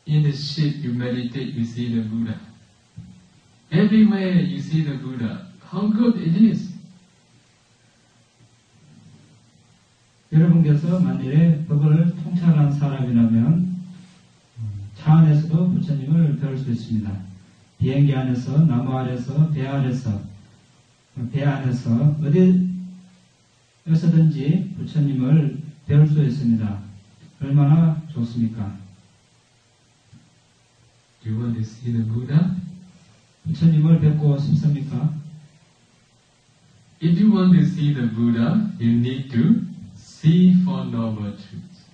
In the ship you meditate, you see the Buddha. Everywhere you see the Buddha. How good it is! 여러분께서 만일에 법을 통찰한 사람이라면 차 안에서도 부처님을 배울 수 있습니다. 비행기 안에서, 나무 아래서, 배 아래서, 배 안에서 어디에서든지 부처님을 배울 수 있습니다. 얼마나 좋습니까? Do you want to see the Buddha? 부처님을 뵙고 싶습니까? If you want to see the Buddha, you need to see Four Noble Truths.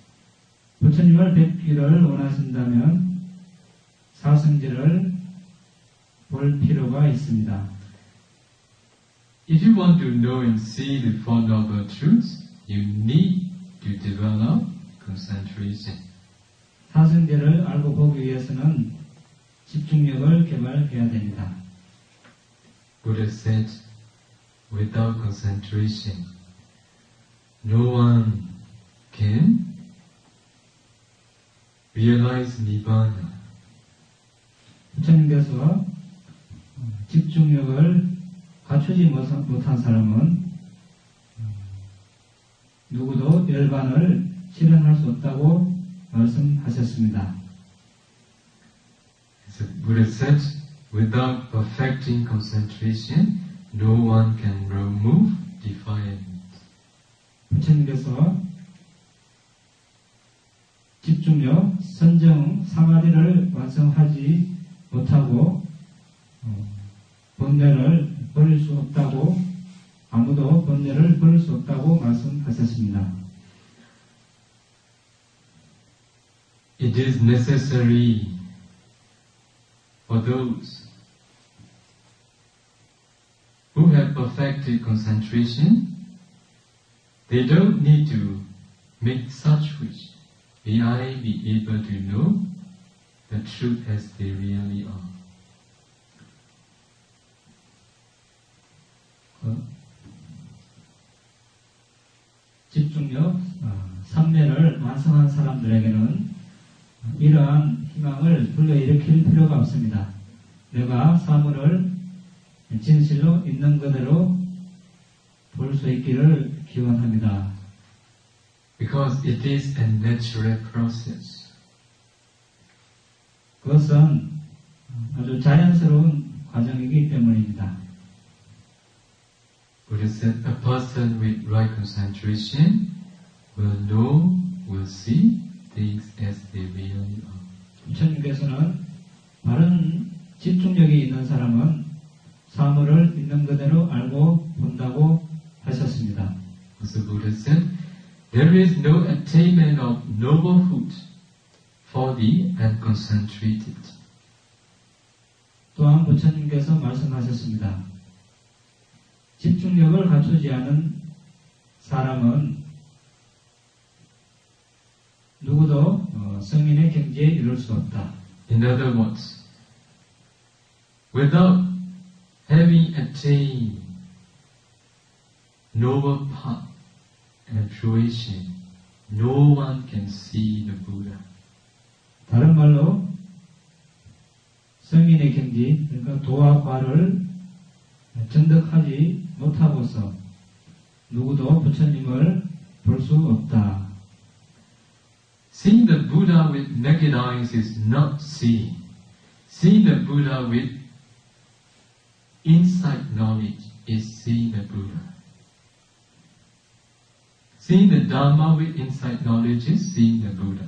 부처님을 뵙기를 원하신다면 사성제를 볼 필요가 있습니다. If you want to know and see the Four Noble Truths, you need to develop concentration. 사성제를 알고 보기 위해서는 집중력을 개발해야 됩니다. Buddha said, without concentration, no one can realize Nibbana. 부처님께서 집중력을 갖추지 못한 사람은 누구도 열반을 실현할 수 없다고 말씀하셨습니다. So Buddha said, without perfecting concentration, no one can remove defilement. 부처님께서 집중력, 선정, 사마디를 완성하지 못하고 번뇌를 버릴 수 없다고, 아무도 번뇌를 버릴 수 없다고 말씀하셨습니다. It is necessary for those who have perfected concentration, they don't need to make such wish. May I be able to know the truth as they really are. 집중력, 삼매를 완성한 사람들에게는 이러한 희망을 불러일으킬 필요가 없습니다. 내가 사물을 진실로 있는 그대로 볼 수 있기를 기원합니다. Because it is a natural process. 그것은 아주 자연스러운 과정이기 때문입니다. Buddha said, a person with right concentration will know, will see things as they really are. 부처님께서는 바른 집중력이 있는 사람은 사물을 있는 그대로 알고 본다고 하셨습니다. Also Buddha said, there is no attainment of noblehood for the unconcentrated. 또한 부처님께서 말씀하셨습니다. 집중력을 갖추지 않은 사람은 누구도 성인의 경지에 이룰 수 없다. In other words, without having attained noble path and fruition, no one can see the Buddha. 다른 말로 성인의 경지, 그러니까 도와 과를 정득하지 못하고서 누구도 부처님을 볼 수 없다. Seeing the Buddha with naked eyes is not seeing. Seeing the Buddha with insight knowledge is seeing the Buddha. Seeing the Dharma with insight knowledge is seeing the Buddha.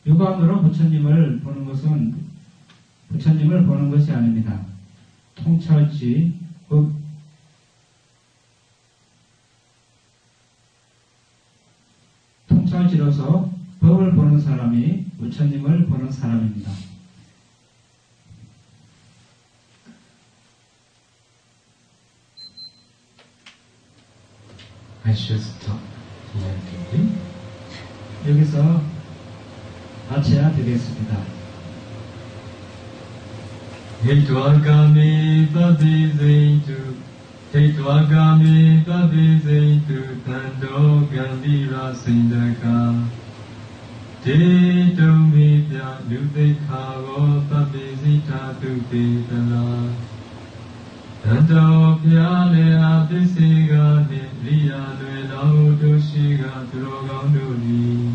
육안으로 부처님을 보는 것은 부처님을 보는 것이 아닙니다. 통찰지, 통찰지로서 법을 보는 사람이 부처님을 보는 사람입니다. I should stop here today. 여기서 마쳐야 되겠습니다. Hitwagami Babizaitu Hitwagami Babizaitu Tando Gambira Sindaka Tidumibya Nudekhago Babizita Dupitala Tando Pyale Abisiga Riya Nuelao Doshiga Turoganduri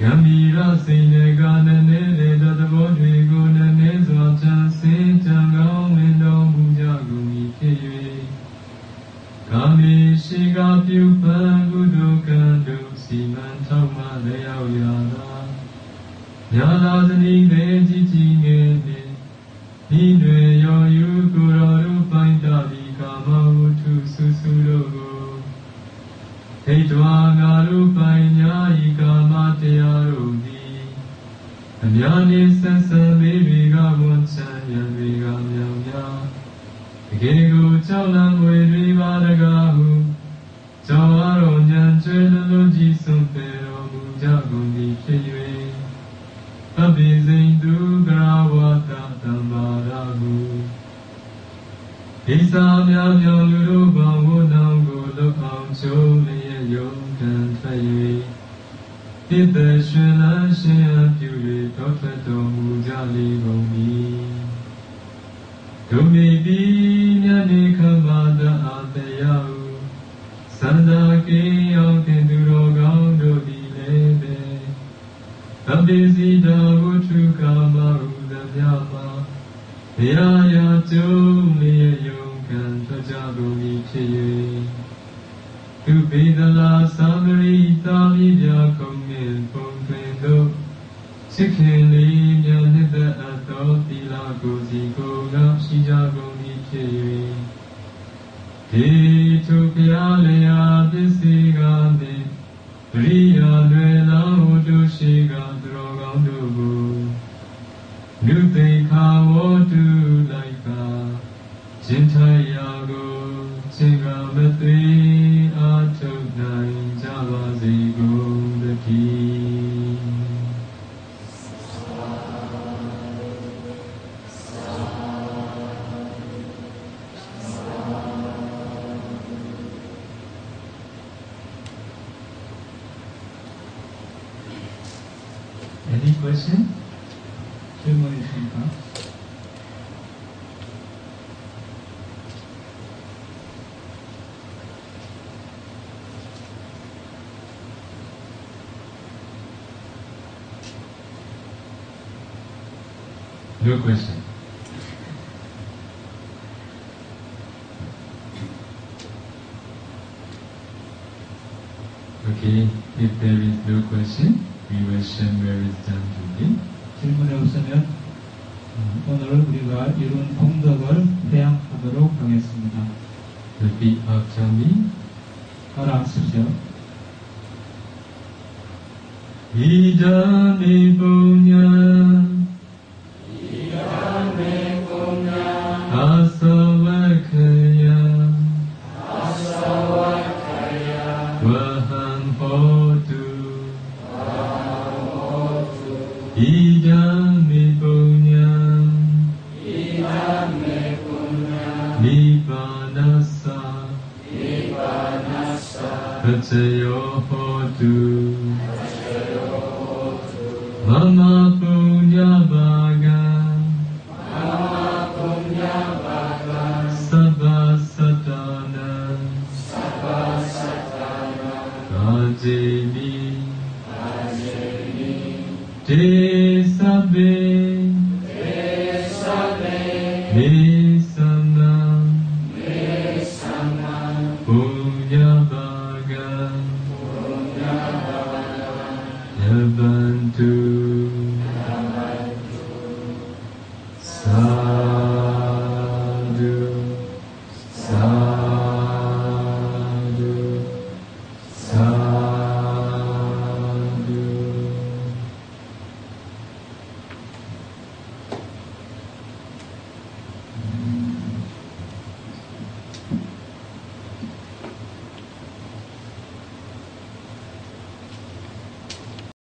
Gambira Sindaka Nene Dadabodrigo Nene Zwachan Sintangao Mendo Mujagumi Kiwi Kami Shiga Pyupan Gudukandu Siman Tauma Leyao Yada Yada Zani Neji Jingene Nidwe Yo Yukura Rupai Dadi Kama Utu Susurogo Heitwa Garupai Nyai Kama Tearodi Anyani Sansa Miriga Wanchan Yanriga Myamya Gegu Chaulam Wedri Vadagahu Chawaro Nyan Chulalo Jisum Pero Mujagundi Kiwe Abizin Grawata Tambarahu Isa Myamya Luruba Wunangu Lukang Chole Yonkan Taywe Hita Shula Shia Pyure Totvato Mujali Gomi Dumi Binyani Kamada Atayau Sandaki Yokenduro Gaundo Dilebe Abizida Vutu Kama Udayama Yaya Chole Yonkan Tajagomi Chiye Kubidala Samari Tamidya Kongen Pongkendo Sikhenli Nyanida Ato Tila Gozi Koga Shijagomi Chiye Tupya Leya Disigande Riya Nuela Udushiga Drogandubu Nudeka Wodu Laika Jintayago Chingamatri Atunai Javazi Gondaki Any question? 질문 있습니까? No question. Okay, if there is no question, we will share where it's done today. 질문이 없으면 오늘 우리가 이룬功德을 회양하도록 하겠습니다. Repeat after me. 따라하십시오. Idame punya Asavakaya Vaham hotu Idame punya Nibbanasa Pacayo hotu Mama punya baga Sabha satana Rajeni Te sabe Nisana Punya baga Yabantu Sa